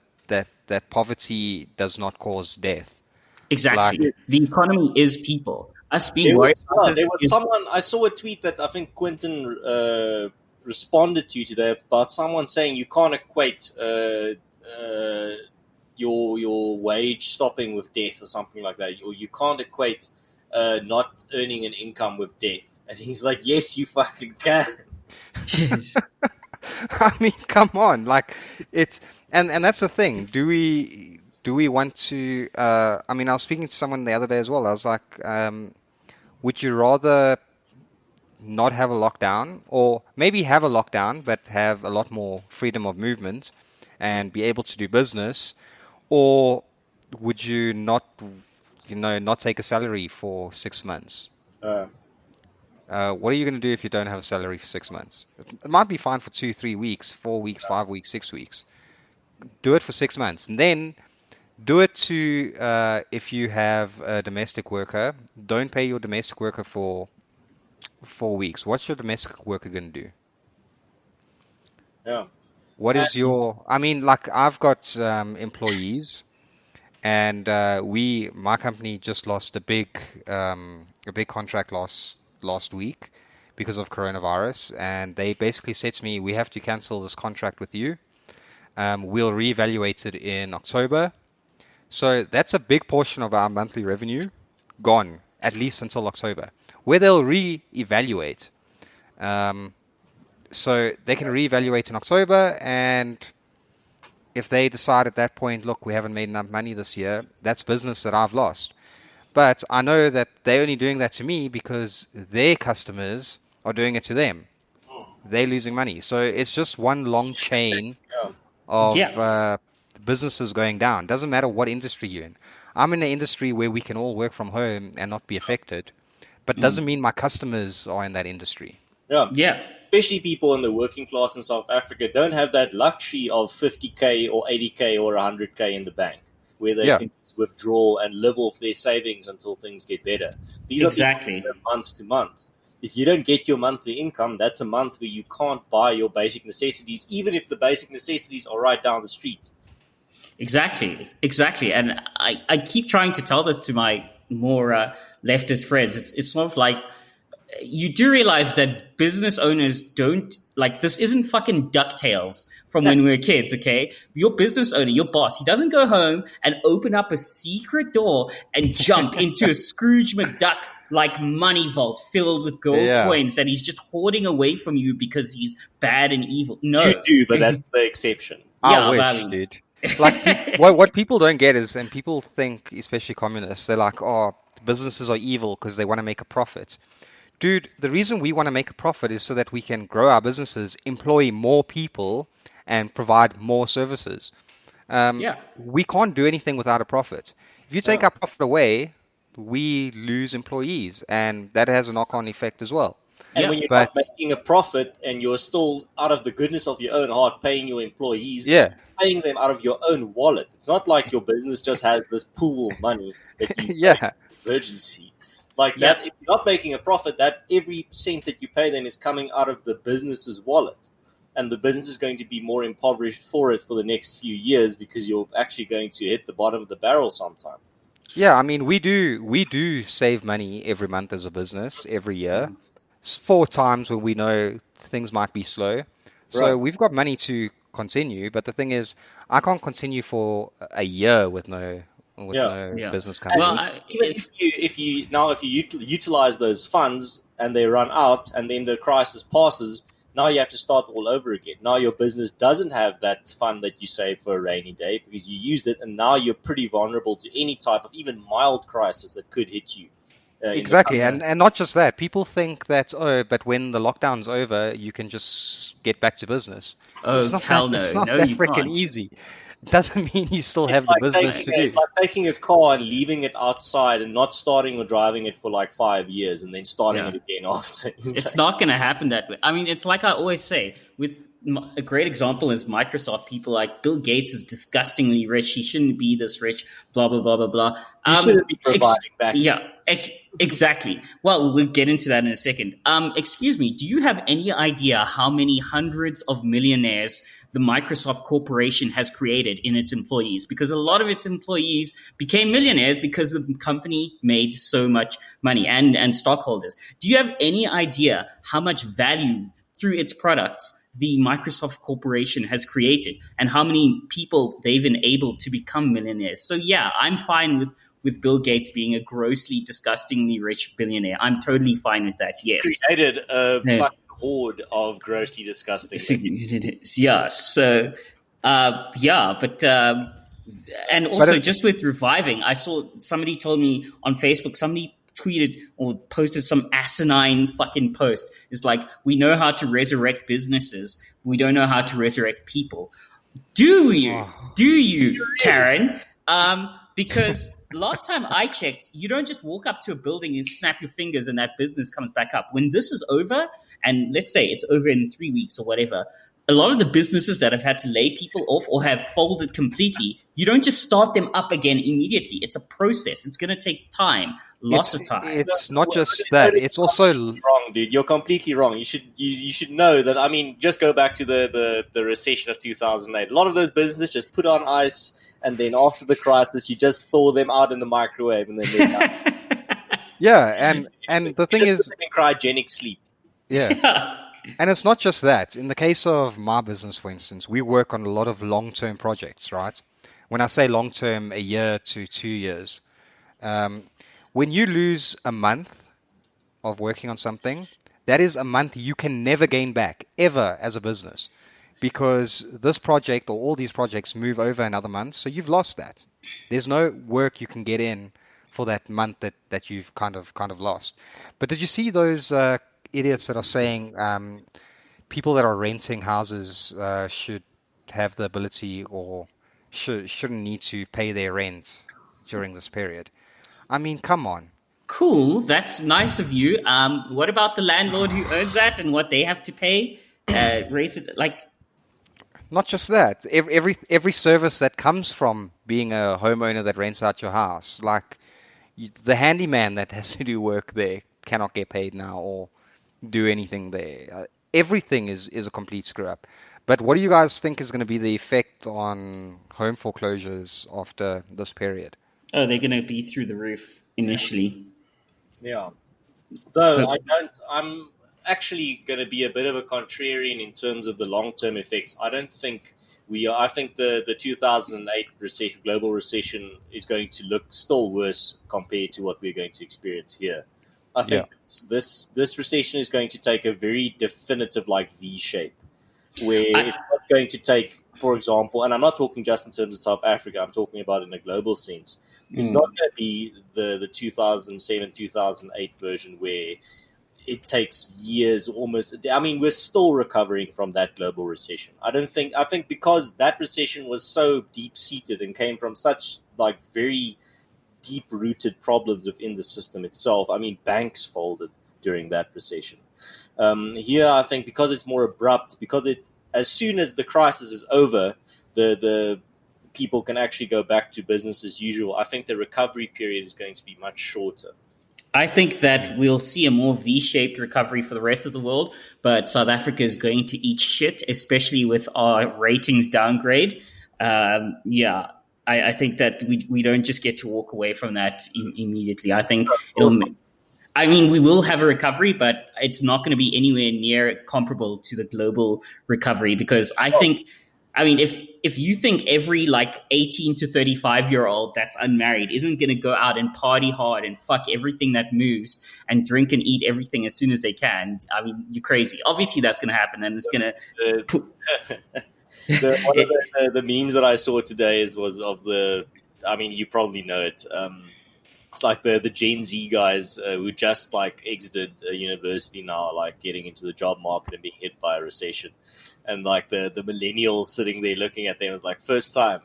Speaker 3: poverty does not cause death?
Speaker 1: Exactly. Like, the economy is people. Us being worried.
Speaker 4: There was someone, I saw a tweet that I think Quentin responded to today about someone saying you can't equate your wage stopping with death or something like that, or you can't equate not earning an income with death. And he's like, yes, you fucking can.
Speaker 3: I mean, come on, like it's and that's the thing. Do we want to? I mean, I was speaking to someone the other day as well. I was like, would you rather not have a lockdown, or maybe have a lockdown but have a lot more freedom of movement and be able to do business, or would you not take a salary for 6 months? What are you going to do if you don't have a salary for 6 months? It might be fine for 2-3 weeks, 4 weeks, 5 weeks, 6 weeks. Do it for 6 months, and then do it to if you have a domestic worker, don't pay your domestic worker for 4 weeks. What's your domestic worker going to do?
Speaker 4: Yeah.
Speaker 3: What is your? I mean, like I've got employees, and my company just lost a big contract loss last week because of coronavirus, and they basically said to me, we have to cancel this contract with you. We'll reevaluate it in October. So that's a big portion of our monthly revenue gone, at least until October, where they'll reevaluate. So they can reevaluate in October, and if they decide at that point, look, we haven't made enough money this year, that's business that I've lost. But I know that they're only doing that to me because their customers are doing it to them. They're losing money. So it's just one long chain of businesses going down. Doesn't matter what industry you're in. I'm in an industry where we can all work from home and not be affected, but doesn't mean my customers are in that industry.
Speaker 4: Yeah. Especially people in the working class in South Africa don't have that luxury of 50K or 80K or 100K in the bank, where they can just withdraw and live off their savings until things get better. These are people month to month. If you don't get your monthly income, that's a month where you can't buy your basic necessities, even if the basic necessities are right down the street.
Speaker 1: Exactly. And I keep trying to tell this to my more leftist friends. It's sort of like, you do realize that business owners don't, like, this isn't fucking DuckTales from when we were kids, okay? Your business owner, your boss, he doesn't go home and open up a secret door and jump into a Scrooge McDuck like money vault filled with gold coins that he's just hoarding away from you because he's bad and evil. No.
Speaker 4: You do, but that's the exception.
Speaker 3: Dude. Like, what people don't get is, and people think, especially communists, they're like, oh, businesses are evil because they want to make a profit. Dude, the reason we want to make a profit is so that we can grow our businesses, employ more people, and provide more services. We can't do anything without a profit. If you take our profit away, we lose employees, and that has a knock-on effect as well.
Speaker 4: And
Speaker 1: Yeah.
Speaker 4: when you're
Speaker 3: But-
Speaker 4: not making a profit and you're still out of the goodness of your own heart paying your employees,
Speaker 3: Yeah,
Speaker 4: paying them out of your own wallet. It's not like your business just has this pool of money that you
Speaker 3: yeah,
Speaker 4: save for emergency. Like
Speaker 1: Yep.
Speaker 4: that, if you're not making a profit, that every cent that you pay them is coming out of the business's wallet. And the business is going to be more impoverished for the next few years because you're actually going to hit the bottom of the barrel sometime.
Speaker 3: yeah. I mean, we do save money every month as a business, every year. 4 times when we know things might be slow. So
Speaker 4: Right.
Speaker 3: we've got money to continue, but the thing is, I can't continue for a year with no
Speaker 1: Yeah.
Speaker 3: business coming
Speaker 1: Well,
Speaker 3: in.
Speaker 4: Even if you utilize those funds and they run out, and then the crisis passes, now you have to start all over again. Now your business doesn't have that fund that you saved for a rainy day because you used it, and now you're pretty vulnerable to any type of even mild crisis that could hit you.
Speaker 3: Exactly,
Speaker 1: coming-
Speaker 3: and not just that. People think that, but when the lockdown's over, you can just get back to business.
Speaker 1: Oh,
Speaker 3: It's not
Speaker 1: hell
Speaker 3: that,
Speaker 1: no.
Speaker 3: it's not
Speaker 1: No,
Speaker 3: that
Speaker 1: you
Speaker 3: freaking
Speaker 1: can't.
Speaker 3: easy. It doesn't mean you still have
Speaker 4: It's
Speaker 3: the
Speaker 4: like,
Speaker 3: business to do.
Speaker 4: it's like taking a car and leaving it outside and not starting or driving it for like 5 years and then starting
Speaker 1: Yeah.
Speaker 4: it again after.
Speaker 1: It's not going to happen that way. I mean, it's like I always say, with a great example is Microsoft. People like Bill Gates is disgustingly rich. He shouldn't be this rich, blah, blah, blah, blah, blah.
Speaker 4: You shouldn't be providing back.
Speaker 1: Yeah, exactly. Well, we'll get into that in a second. Excuse me, do you have any idea how many hundreds of millionaires the Microsoft Corporation has created in its employees? Because a lot of its employees became millionaires because the company made so much money, and stockholders. Do you have any idea how much value through its products the Microsoft Corporation has created and how many people they've enabled to become millionaires? So yeah, I'm fine with Bill Gates being a grossly, disgustingly rich billionaire. I'm totally fine with that, yes.
Speaker 4: Created a
Speaker 1: Yeah.
Speaker 4: fucking horde of grossly disgusting.
Speaker 1: Yeah, so, and also just with reviving, I saw somebody told me on Facebook, somebody tweeted or posted some asinine fucking post. It's like, we know how to resurrect businesses. We don't know how to resurrect people. Do you? Do you, Karen? Because last time I checked, you don't just walk up to a building and snap your fingers and that business comes back up. When this is over, and let's say it's over in 3 weeks or whatever, a lot of the businesses that have had to lay people off or have folded completely, you don't just start them up again immediately. It's a process. It's going to take time, lots of time.
Speaker 3: It's not just that. It's also
Speaker 4: Wrong, dude. You're completely wrong. You should know that. I mean, just go back to the recession of 2008. A lot of those businesses just put on ice, and then after the crisis, you just thaw them out in the microwave, and then they're done.
Speaker 3: yeah, and the thing
Speaker 4: You
Speaker 3: is,
Speaker 4: just put them in cryogenic sleep.
Speaker 3: yeah. And it's not just that. In the case of my business, for instance, we work on a lot of long-term projects, right? When I say long-term, a year to 2 years. When you lose a month of working on something, that is a month you can never gain back, ever, as a business. Because this project or all these projects move over another month, so you've lost that. There's no work you can get in for that month that you've kind of lost. But did you see those idiots that are saying people that are renting houses should have the ability or shouldn't need to pay their rent during this period? I mean, come on.
Speaker 1: Cool, that's nice of you. What about the landlord who owns that and what they have to pay? Rated like,
Speaker 3: Not just that. Every service that comes from being a homeowner that rents out your house, like the handyman that has to do work there cannot get paid now or do anything there. Everything is a complete screw up. But what do you guys think is going to be the effect on home foreclosures after this period?
Speaker 1: oh, they're going to be through the roof initially.
Speaker 4: Yeah. Though I'm actually going to be a bit of a contrarian in terms of the long-term effects. I don't think we are. I think the 2008 recession, global recession, is going to look still worse compared to what we're going to experience here. I think this recession is going to take a very definitive like V shape, where it's not going to take, for example, and I'm not talking just in terms of South Africa. I'm talking about in a global sense. It's not going to be the 2007, 2008 version where it takes years almost. I mean, we're still recovering from that global recession. I think because that recession was so deep seated and came from such like very deep-rooted problems within the system itself. I mean, banks folded during that recession. Here, I think because it's more abrupt, because as soon as the crisis is over, the people can actually go back to business as usual. I think the recovery period is going to be much shorter.
Speaker 1: I think that we'll see a more V-shaped recovery for the rest of the world, but South Africa is going to eat shit, especially with our ratings downgrade. I think that we don't just get to walk away from that immediately. I think we will have a recovery, but it's not going to be anywhere near comparable to the global recovery, because if you think every 18 to 35-year-old that's unmarried isn't going to go out and party hard and fuck everything that moves and drink and eat everything as soon as they can, I mean, you're crazy. Obviously, that's going to happen, and it's going to...
Speaker 4: One of the memes that I saw today was of you probably know it. It's like the Gen Z guys who just exited university now, getting into the job market and being hit by a recession. And the millennials sitting there looking at them was first time.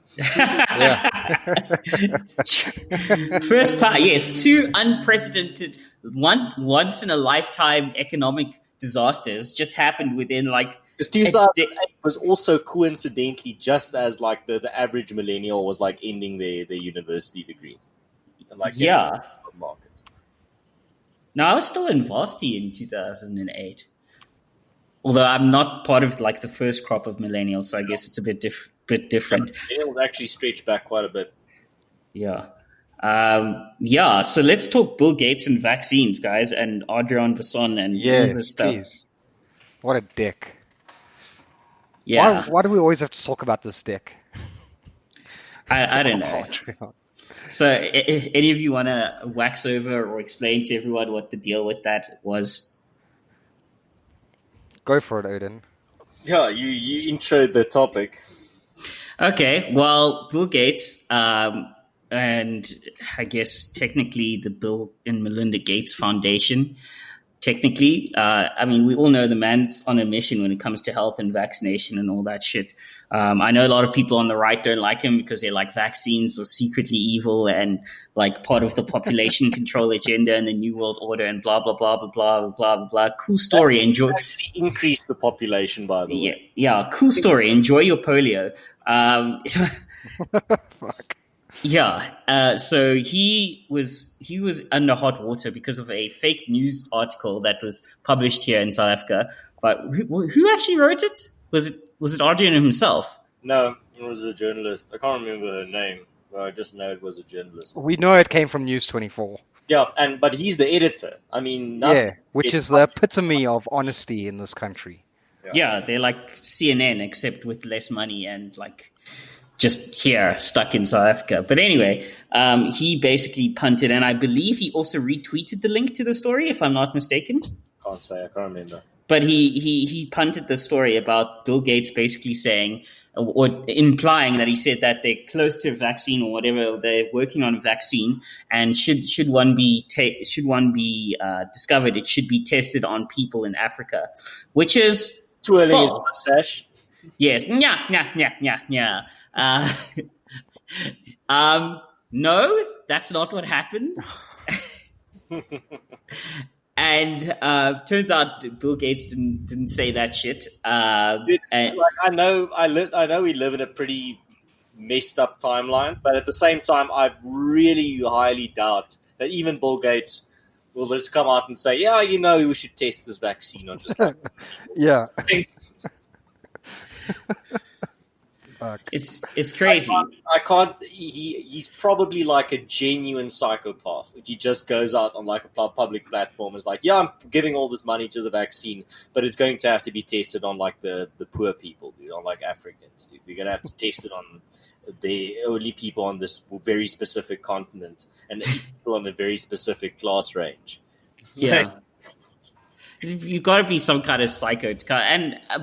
Speaker 1: First time, yes. Two unprecedented, once in a lifetime economic disasters just happened within
Speaker 4: Because 2008 was also coincidentally just as the average millennial was ending their university degree. And, market.
Speaker 1: No, I was still in varsity in 2008. Although I'm not part of the first crop of millennials, so I guess it's a bit different.
Speaker 4: Millennials actually stretch back quite a bit.
Speaker 1: Yeah. So let's talk Bill Gates and vaccines, guys, and Adrian Basson and all this stuff.
Speaker 3: Geez. What a dick.
Speaker 1: Yeah.
Speaker 3: Why do we always have to talk about this dick?
Speaker 1: I don't know. So if any of you want to wax over or explain to everyone what the deal with that was?
Speaker 3: Go for it, Odin.
Speaker 4: Yeah, you introed the topic.
Speaker 1: Okay, well, Bill Gates, and I guess technically the Bill and Melinda Gates Foundation, technically, we all know the man's on a mission when it comes to health and vaccination and all that shit. I know a lot of people on the right don't like him because they like vaccines or secretly evil and part of the population control agenda and the New World Order and blah, blah, blah, blah, blah, blah, blah, blah. Cool story. Enjoy.
Speaker 4: Actually increase the population, by the way.
Speaker 1: Yeah, cool story. Enjoy your polio.
Speaker 3: Fuck.
Speaker 1: Yeah. So he was under hot water because of a fake news article that was published here in South Africa. But who actually wrote it? Was it Adrian himself?
Speaker 4: No, it was a journalist. I can't remember her name, but I just know it was a journalist.
Speaker 3: We know it came from News 24.
Speaker 4: Yeah, but he's the editor. I mean,
Speaker 3: which is the epitome of honesty in this country.
Speaker 1: Yeah, they're like CNN except with less money and just here, stuck in South Africa. But anyway, he basically punted, and I believe he also retweeted the link to the story, if I'm not mistaken.
Speaker 4: Can't say, I can't remember.
Speaker 1: But he punted the story about Bill Gates basically saying, or implying that he said that they're close to a vaccine or whatever, they're working on a vaccine, and should one be discovered, it should be tested on people in Africa, which is
Speaker 4: too early.
Speaker 1: False. Yes. Yeah. No, that's not what happened. And turns out Bill Gates didn't say that shit.
Speaker 4: I know we live in a pretty messed up timeline, but at the same time, I really highly doubt that even Bill Gates will just come out and say, "Yeah, we should test this vaccine on just."
Speaker 3: Yeah.
Speaker 1: It's crazy.
Speaker 4: I can't. He's probably a genuine psychopath if he just goes out on a public platform. Is I'm giving all this money to the vaccine, but it's going to have to be tested on the poor people, dude, on Africans, dude. We're gonna have to test it on the only people on this very specific continent and people on a very specific class range.
Speaker 1: Yeah. You've got to be some kind of psycho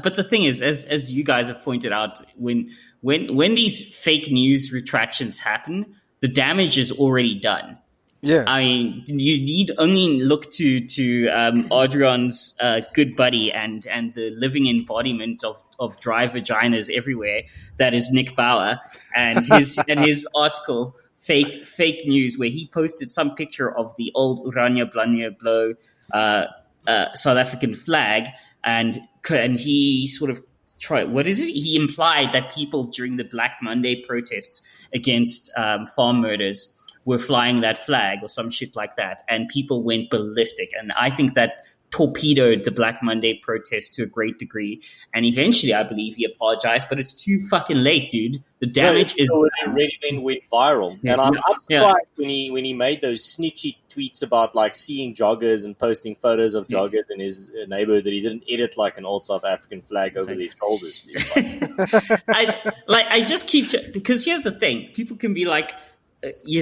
Speaker 1: but the thing is, as you guys have pointed out, when these fake news retractions happen, the damage is already done.
Speaker 3: Yeah,
Speaker 1: I mean, you need only look to Adrian's good buddy and the living embodiment of dry vaginas everywhere. That is Nick Bauer and his article fake news where he posted some picture of the old Oranje Blanje Blauw South African flag, and he sort of he implied that people during the Black Monday protests against farm murders were flying that flag or some shit like that, and people went ballistic. And I think that torpedoed the Black Monday protest to a great degree. And eventually, I believe he apologized, but it's too fucking late, dude. The damage is
Speaker 4: already then went viral.
Speaker 1: Yes,
Speaker 4: And I'm surprised when he made those snitchy tweets about like seeing joggers and posting photos of joggers in his neighborhood that he didn't edit like an old South African flag over their shoulders.
Speaker 1: I just keep because here's the thing: people can be like, he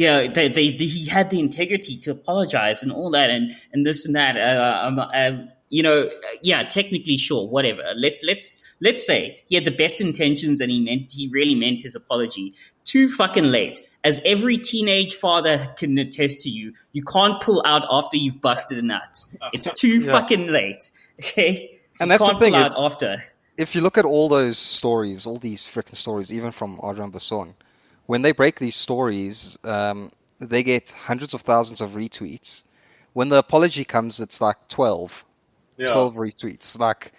Speaker 1: had the integrity to apologize and all that, and this and that. Technically, sure, whatever. Let's say he had the best intentions and he really meant his apology. Too fucking late. As every teenage father can attest to you can't pull out after you've busted a nut. It's too fucking late. Okay,
Speaker 3: and that's the thing.
Speaker 1: Pull out after.
Speaker 3: If you look at all those stories, all these freaking stories, even from Adrian Basson, when they break these stories, they get hundreds of thousands of retweets. When the apology comes, it's like 12 retweets. Like,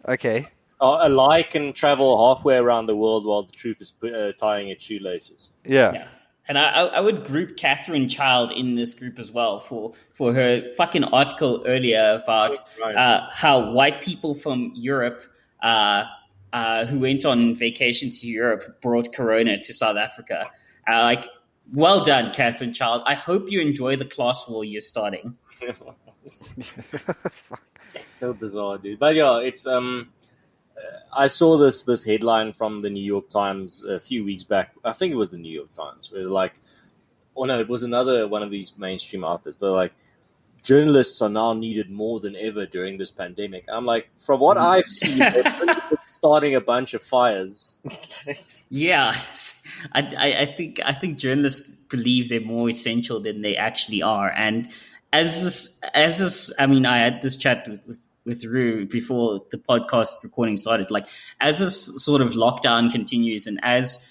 Speaker 3: okay.
Speaker 4: A lie can travel halfway around the world while the truth is tying its shoelaces.
Speaker 3: Yeah.
Speaker 1: And I would group Catherine Child in this group as well for her fucking article earlier about how white people from Europe who went on vacation to Europe brought Corona to South Africa. Well done, Catherine Child. I hope you enjoy the class war you're starting.
Speaker 4: It's so bizarre, dude. But yeah, it's I saw this headline from the New York Times a few weeks back. I think it was the New York Times, where it was another one of these mainstream outlets, but like, journalists are now needed more than ever during this pandemic. I'm like, from what I've seen, they're starting a bunch of fires.
Speaker 1: Yeah, I think journalists believe they're more essential than they actually are. And I had this chat with Rue before the podcast recording started. Like, as this sort of lockdown continues, and as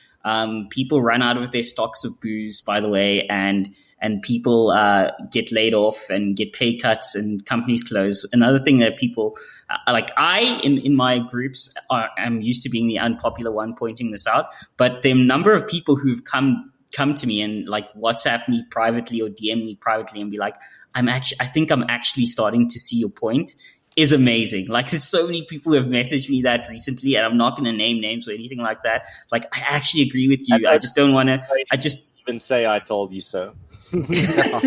Speaker 1: people run out of their stocks of booze, by the way, and people get laid off and get pay cuts and companies close. Another thing that people in my groups am used to being the unpopular one pointing this out, but the number of people who've come to me and like WhatsApp me privately or DM me privately and be like, I think I'm actually starting to see your point, is amazing. Like, there's so many people who have messaged me that recently, and I'm not going to name names or anything like that. Like, I actually agree with you. I just don't want to.
Speaker 4: Even say I told you so.
Speaker 1: But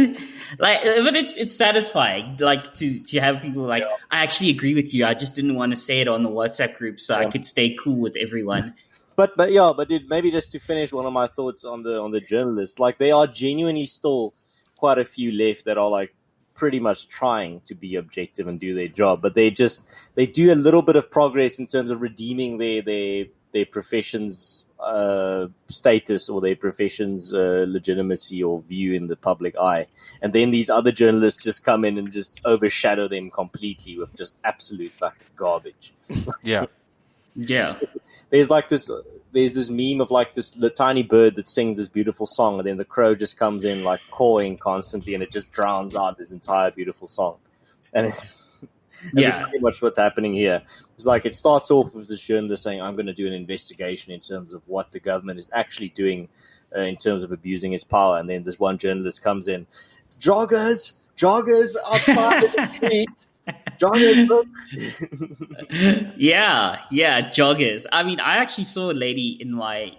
Speaker 1: it's satisfying, like to have people like, I actually agree with you. I just didn't want to say it on the WhatsApp group so I could stay cool with everyone.
Speaker 4: But dude, maybe just to finish one of my thoughts on the journalists, like, there are genuinely still quite a few left that are like pretty much trying to be objective and do their job, but they do a little bit of progress in terms of redeeming their profession's status or their profession's legitimacy or view in the public eye, and then these other journalists just come in and just overshadow them completely with just absolute fucking garbage.
Speaker 3: Yeah.
Speaker 4: There's this meme of like the tiny bird that sings this beautiful song, and then the crow just comes in like cawing constantly, and it just drowns out this entire beautiful song. And it's that's pretty much what's happening here. It's like, it starts off with this journalist saying, I'm going to do an investigation in terms of what the government is actually doing in terms of abusing its power. And then this one journalist comes in, joggers outside the street. Joggers, look.
Speaker 1: yeah, joggers. I mean, I actually saw a lady in my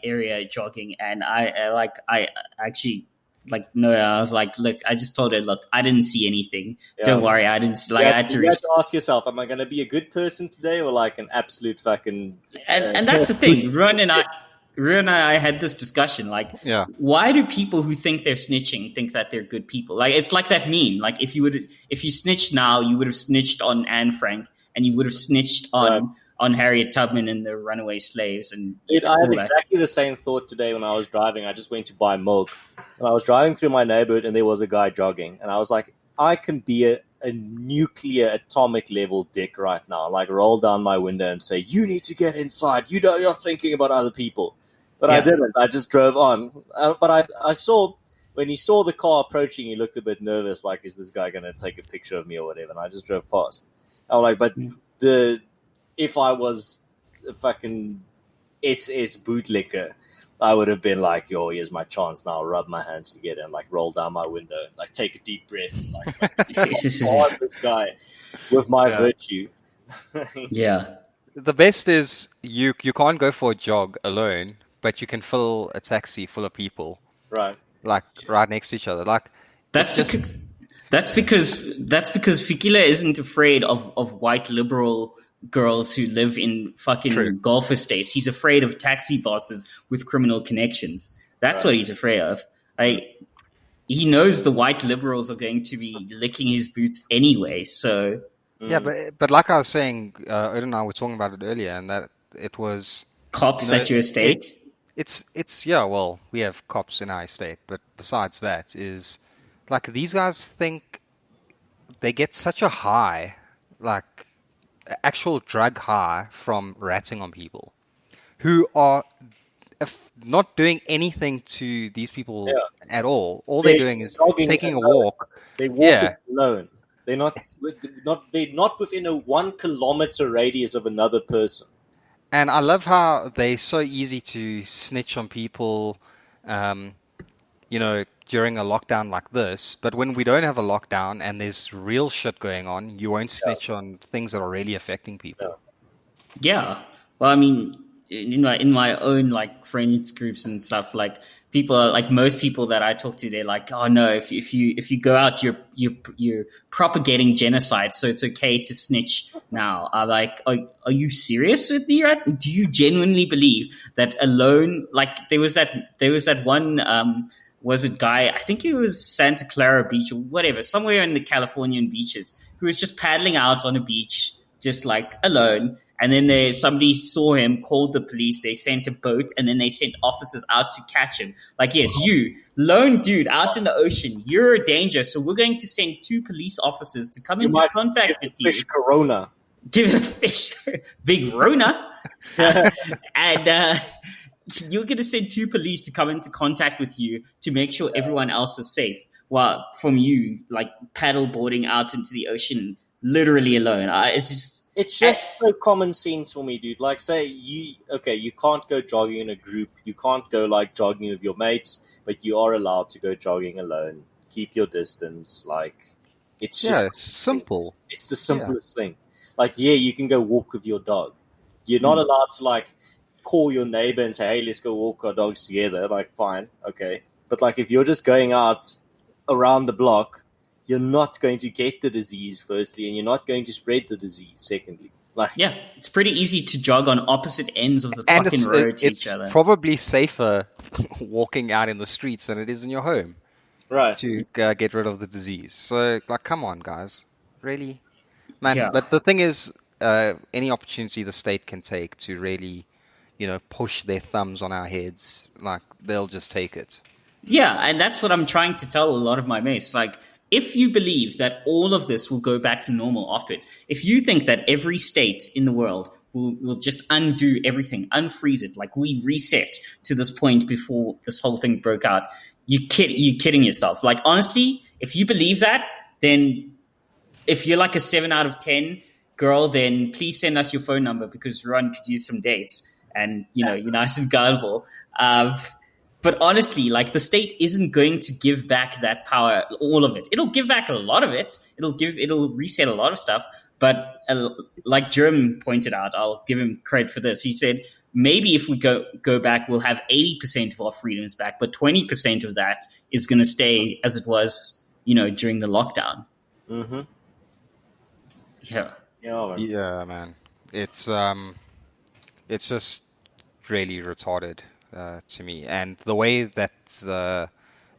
Speaker 1: area jogging, and I actually, like, no, I was like, look, I just told her, look, I didn't see anything. Yeah. Don't worry, I didn't. Like, I had to.
Speaker 4: You have to ask yourself, am I going to be a good person today, or like an absolute fucking?
Speaker 1: And that's the thing. Ruan and I had this discussion. Like, why do people who think they're snitching think that they're good people? Like, it's like that meme. Like, if you snitched now, you would have snitched on Anne Frank, and you would have snitched on Harriet Tubman and the runaway slaves. And
Speaker 4: I had exactly the same thought today when I was driving. I just went to buy milk, and I was driving through my neighborhood, and there was a guy jogging, and I was like, I can be a nuclear atomic level dick right now. Like, roll down my window and say, you need to get inside. You're thinking about other people. But
Speaker 1: Yeah.
Speaker 4: I didn't. I just drove on. But I saw, when he saw the car approaching, he looked a bit nervous, like, is this guy going to take a picture of me or whatever? And I just drove past. I was like, but if I was a fucking SS bootlicker, I would have been like, yo, here's my chance now. Rub my hands together and like roll down my window, like take a deep breath, and, like this guy with my virtue.
Speaker 1: Yeah.
Speaker 3: The best is you can't go for a jog alone, but you can fill a taxi full of people,
Speaker 4: Right.
Speaker 3: like right next to each other. Like
Speaker 1: That's because Fikile isn't afraid of white liberal girls who live in fucking
Speaker 3: True.
Speaker 1: Gulf estates. He's afraid of taxi bosses with criminal connections. That's what he's afraid of. He knows the white liberals are going to be licking his boots anyway. So
Speaker 3: yeah, but like I was saying, Ed and I were talking about it earlier, and that it was
Speaker 1: cops at your estate.
Speaker 3: It's yeah. Well, we have cops in our estate, but besides that, is like these guys think they get such a high, like actual drug high from ratting on people who are not doing anything to these people at all. All they're doing is taking a walk.
Speaker 4: They walk alone. They're not within a 1 kilometer radius of another person.
Speaker 3: And I love how they're so easy to snitch on people, during a lockdown like this. But when we don't have a lockdown and there's real shit going on, you won't snitch on things that are really affecting people.
Speaker 1: Yeah. Well, I mean, in my own like friends groups and stuff, like people are, like most people that I talk to, they're like, oh no, if you go out, you're propagating genocide, so it's okay to snitch now. I'm like, are you serious with me? Right? Do you genuinely believe that alone? Like there was that one. Was it guy? I think it was Santa Clara Beach or whatever, somewhere in the Californian beaches, who was just paddling out on a beach, just like alone. And then somebody saw him, called the police, they sent a boat, and then they sent officers out to catch him. Like, yes, you, lone dude out in the ocean, you're a danger, so we're going to send 2 police officers to come into contact with you.
Speaker 4: Fish Corona.
Speaker 1: Give a fish, big Rona. And you're going to send 2 police to come into contact with you to make sure everyone else is safe. Well, from you, like, paddle boarding out into the ocean, literally alone.
Speaker 4: It's just so common sense for me, dude. Like, say you can't go jogging in a group. You can't go like jogging with your mates, but you are allowed to go jogging alone. Keep your distance. Like, it's just
Speaker 3: simple.
Speaker 4: It's the simplest thing. Like, you can go walk with your dog. You're not allowed to like call your neighbor and say, "Hey, let's go walk our dogs together." Like, fine, okay. But like, if you're just going out around the block, you're not going to get the disease, firstly, and you're not going to spread the disease, secondly. Like,
Speaker 1: yeah, it's pretty easy to jog on opposite ends of the fucking road to each other.
Speaker 3: It's probably safer walking out in the streets than it is in your home,
Speaker 4: right?
Speaker 3: To get rid of the disease. So, like, come on, guys, really, man. Yeah. But the thing is, any opportunity the state can take to really, push their thumbs on our heads, like, they'll just take it.
Speaker 1: Yeah, and that's what I'm trying to tell a lot of my mates. Like, if you believe that all of this will go back to normal afterwards, if you think that every state in the world will just undo everything, unfreeze it, like we reset to this point before this whole thing broke out, you're kidding yourself. Like, honestly, if you believe that, then if you're like a 7 out of 10 girl, then please send us your phone number because Ron could use some dates and, you're nice and gullible. But honestly, like, the state isn't going to give back that power, all of it. It'll give back a lot of it. It'll reset a lot of stuff. But like Jerm pointed out, I'll give him credit for this. He said, maybe if we go back, we'll have 80% of our freedoms back, but 20% of that is going to stay as it was, during the lockdown.
Speaker 4: Mm-hmm.
Speaker 1: Yeah.
Speaker 3: Yeah, man. It's just really retarded. To me, and the way that the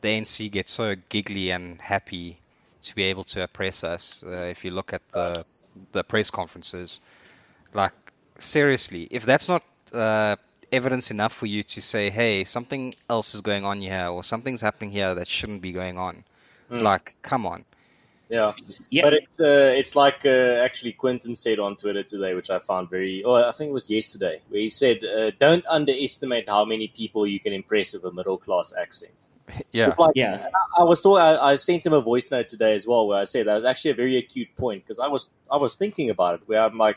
Speaker 3: ANC gets so giggly and happy to be able to oppress us, if you look at the press conferences, like, seriously, if that's not evidence enough for you to say, hey, something else is going on here, or something's happening here that shouldn't be going on, like, come on.
Speaker 4: Yeah.
Speaker 1: Yeah.
Speaker 4: But it's like actually Quentin said on Twitter today, which I found I think it was yesterday, where he said, don't underestimate how many people you can impress with a middle class accent.
Speaker 3: Yeah.
Speaker 4: It's like,
Speaker 1: Yeah.
Speaker 4: I sent him a voice note today as well, where I said that was actually a very acute point, because I was thinking about it, where I'm like,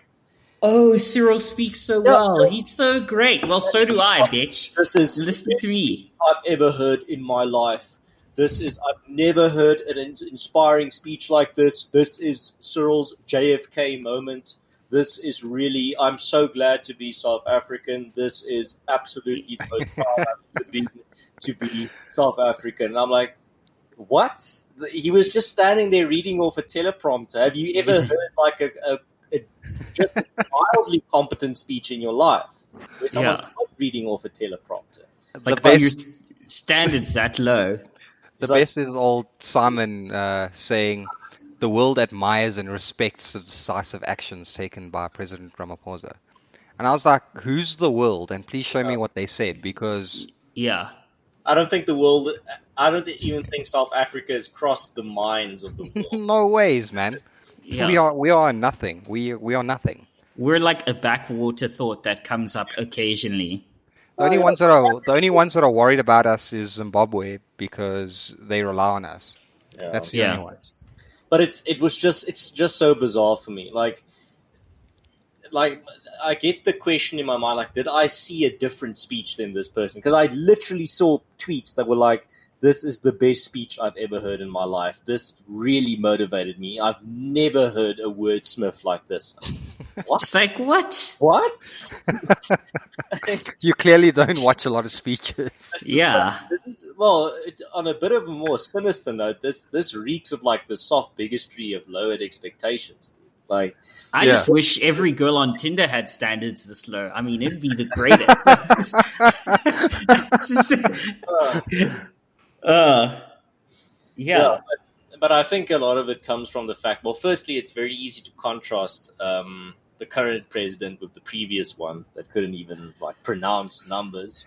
Speaker 1: Oh, Cyril speaks so
Speaker 4: Yeah,
Speaker 1: well.
Speaker 4: Cyril-
Speaker 1: He's so great. Well, so do I, bitch.
Speaker 4: this is
Speaker 1: Listen
Speaker 4: the
Speaker 1: to
Speaker 4: best
Speaker 1: me.
Speaker 4: speech I've ever heard in my life. I've never heard an inspiring speech like this. This is Cyril's JFK moment. This is really, I'm so glad to be South African. This is absolutely the most proud I've ever been to be South African. And I'm like, what? He was just standing there reading off a teleprompter. Have you ever heard like a just a mildly competent speech in your life? Where someone's
Speaker 1: Yeah.
Speaker 4: not reading off a teleprompter.
Speaker 1: Like,
Speaker 3: the
Speaker 1: are your
Speaker 3: best,
Speaker 1: standards that low?
Speaker 3: the
Speaker 4: It's like-
Speaker 3: best is old Simon saying, "The world admires and respects the decisive actions taken by President Ramaphosa." And I was like, "Who's the world?" And please show me what they said, because
Speaker 1: Yeah.
Speaker 4: I don't even think South Africa has crossed the minds of the world.
Speaker 3: no ways, man.
Speaker 1: Yeah.
Speaker 3: We are nothing. We are nothing.
Speaker 1: We're like a backwater thought that comes up occasionally.
Speaker 3: The only ones that are worried about us is Zimbabwe, because they rely on us.
Speaker 4: Yeah.
Speaker 3: That's the
Speaker 1: Yeah.
Speaker 3: only ones.
Speaker 4: But it's just so bizarre for me. Like I get the question in my mind, like, did I see a different speech than this person? Because I literally saw tweets that were like, this is the best speech I've ever heard in my life. This really motivated me. I've never heard a wordsmith like this. What?
Speaker 1: It's like, what?
Speaker 4: What?
Speaker 3: You clearly don't watch a lot of speeches.
Speaker 1: Yeah.
Speaker 4: On a bit of a more sinister note, this reeks of like the soft bigotry of lowered expectations. Like,
Speaker 1: I just wish every girl on Tinder had standards this low. I mean, it'd be the greatest. Yeah.
Speaker 4: but I think a lot of it comes from the fact, well, firstly, it's very easy to contrast the current president with the previous one that couldn't even like pronounce numbers.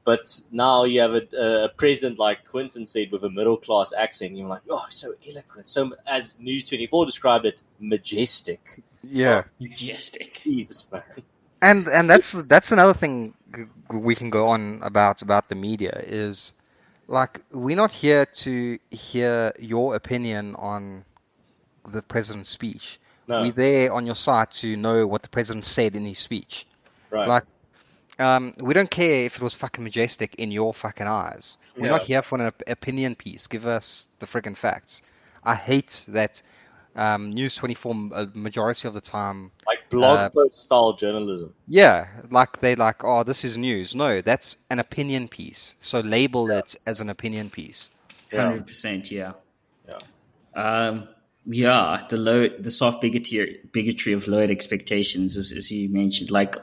Speaker 4: But now you have a president, like Quentin said, with a middle class accent. You're like, oh, so eloquent. So, as News 24 described it, majestic.
Speaker 3: Yeah.
Speaker 1: Majestic.
Speaker 4: Jesus, man.
Speaker 3: And that's another thing we can go on about the media is, like, we're not here to hear your opinion on the president's speech.
Speaker 4: No.
Speaker 3: We're there on your side to know what the president said in his speech.
Speaker 4: Right.
Speaker 3: Like, we don't care if it was fucking majestic in your fucking eyes. We're not here for an opinion piece. Give us the freaking facts. I hate that News 24 majority of the time,
Speaker 4: like blog post style journalism.
Speaker 3: yeah, like they like, oh, this is news. No, that's an opinion piece. So label it as an opinion piece.
Speaker 1: 100%, yeah.
Speaker 4: Yeah.
Speaker 1: Yeah, the soft bigotry of lowered expectations, as you mentioned. Like,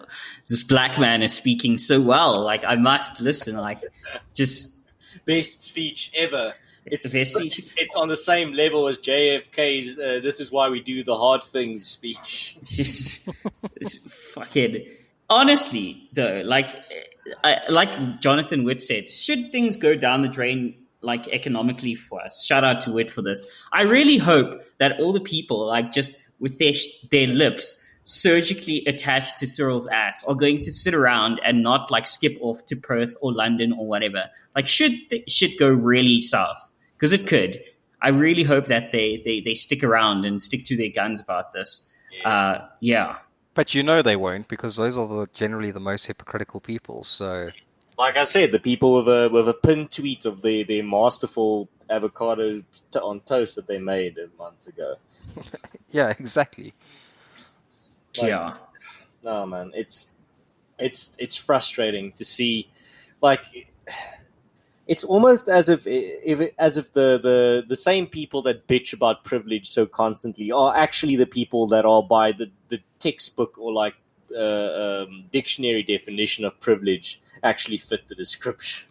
Speaker 1: this black man is speaking so well. Like, I must listen. Like, just
Speaker 4: Best speech ever. It's
Speaker 1: Best speech.
Speaker 4: It's on the same level as JFK's "This is why we do the hard things" speech.
Speaker 1: just it's fucking. Honestly, though, like Jonathan Witt said, should things go down the drain, like economically for us, shout out to Witt for this. I really hope that all the people, like, just with their lips surgically attached to Cyril's ass, are going to sit around and not like skip off to Perth or London or whatever. Like, should shit go really south, because it could. I really hope that they stick around and stick to their guns about this. Yeah.
Speaker 3: But they won't, because those are generally the most hypocritical people. So,
Speaker 4: Like I said, the people with a pinned tweet of their masterful avocado on toast that they made a month ago.
Speaker 3: yeah, exactly.
Speaker 4: Like,
Speaker 1: Yeah.
Speaker 4: No, man, it's frustrating to see. Like, it's almost as if the same people that bitch about privilege so constantly are actually the people that are by the textbook or like dictionary definition of privilege actually fit the description.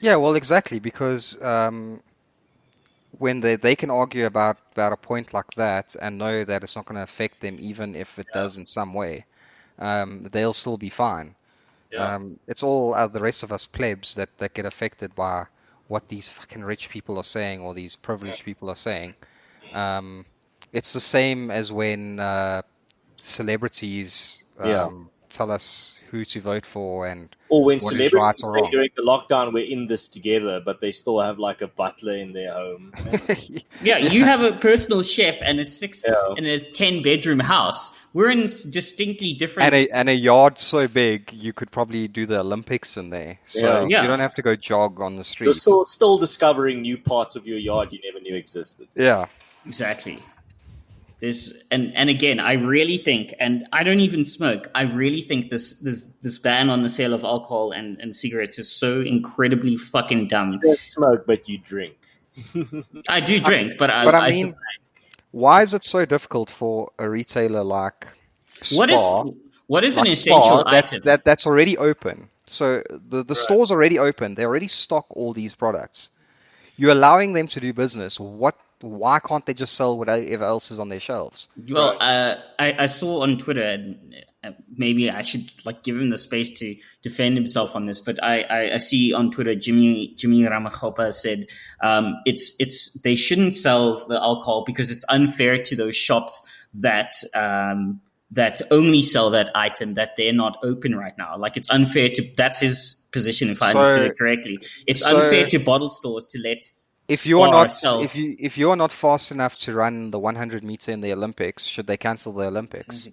Speaker 3: Yeah, well, exactly, because when they can argue about a point like that and know that it's not going to affect them, even if it does in some way, they'll still be fine.
Speaker 4: Yeah.
Speaker 3: It's all the rest of us plebs that get affected by what these fucking rich people are saying or these privileged people are saying. It's the same as when celebrities
Speaker 4: Yeah.
Speaker 3: tell us who to vote for and
Speaker 4: Or when
Speaker 3: what is right
Speaker 4: celebrities
Speaker 3: or
Speaker 4: say
Speaker 3: wrong.
Speaker 4: during the lockdown we're in this together, but they still have like a butler in their home.
Speaker 1: Yeah, you have a personal chef and a
Speaker 4: Yeah.
Speaker 1: 10-bedroom house. We're in distinctly different.
Speaker 3: And a yard so big you could probably do the Olympics in there. So
Speaker 4: Yeah.
Speaker 1: Yeah.
Speaker 3: you don't have to go jog on the
Speaker 4: You're
Speaker 3: street.
Speaker 4: still discovering new parts of your yard you never knew existed.
Speaker 3: Yeah.
Speaker 1: Exactly. And again, I really think, and I don't even smoke, I really think this ban on the sale of alcohol and cigarettes is so incredibly fucking dumb.
Speaker 4: You don't smoke, but you drink.
Speaker 1: I do drink, but
Speaker 3: I mean, why is it so difficult for a retailer like
Speaker 1: what is
Speaker 3: Spar,
Speaker 1: an
Speaker 3: like
Speaker 1: essential
Speaker 3: Spar,
Speaker 1: item?
Speaker 3: that's already open? So the store's already open. They already stock all these products. You're allowing them to do business. Why can't they just sell whatever else is on their shelves?
Speaker 1: Well, I saw on Twitter, and maybe I should like give him the space to defend himself on this. But I see on Twitter Jimmy Ramachopa said it's they shouldn't sell the alcohol because it's unfair to those shops that that only sell that item, that they're not open right now. Like it's unfair to, that's his position if I understood it correctly. It's unfair to bottle stores to let
Speaker 3: if you are not
Speaker 1: sell.
Speaker 3: if you are not fast enough to run the 100 meter in the Olympics, should they cancel the Olympics?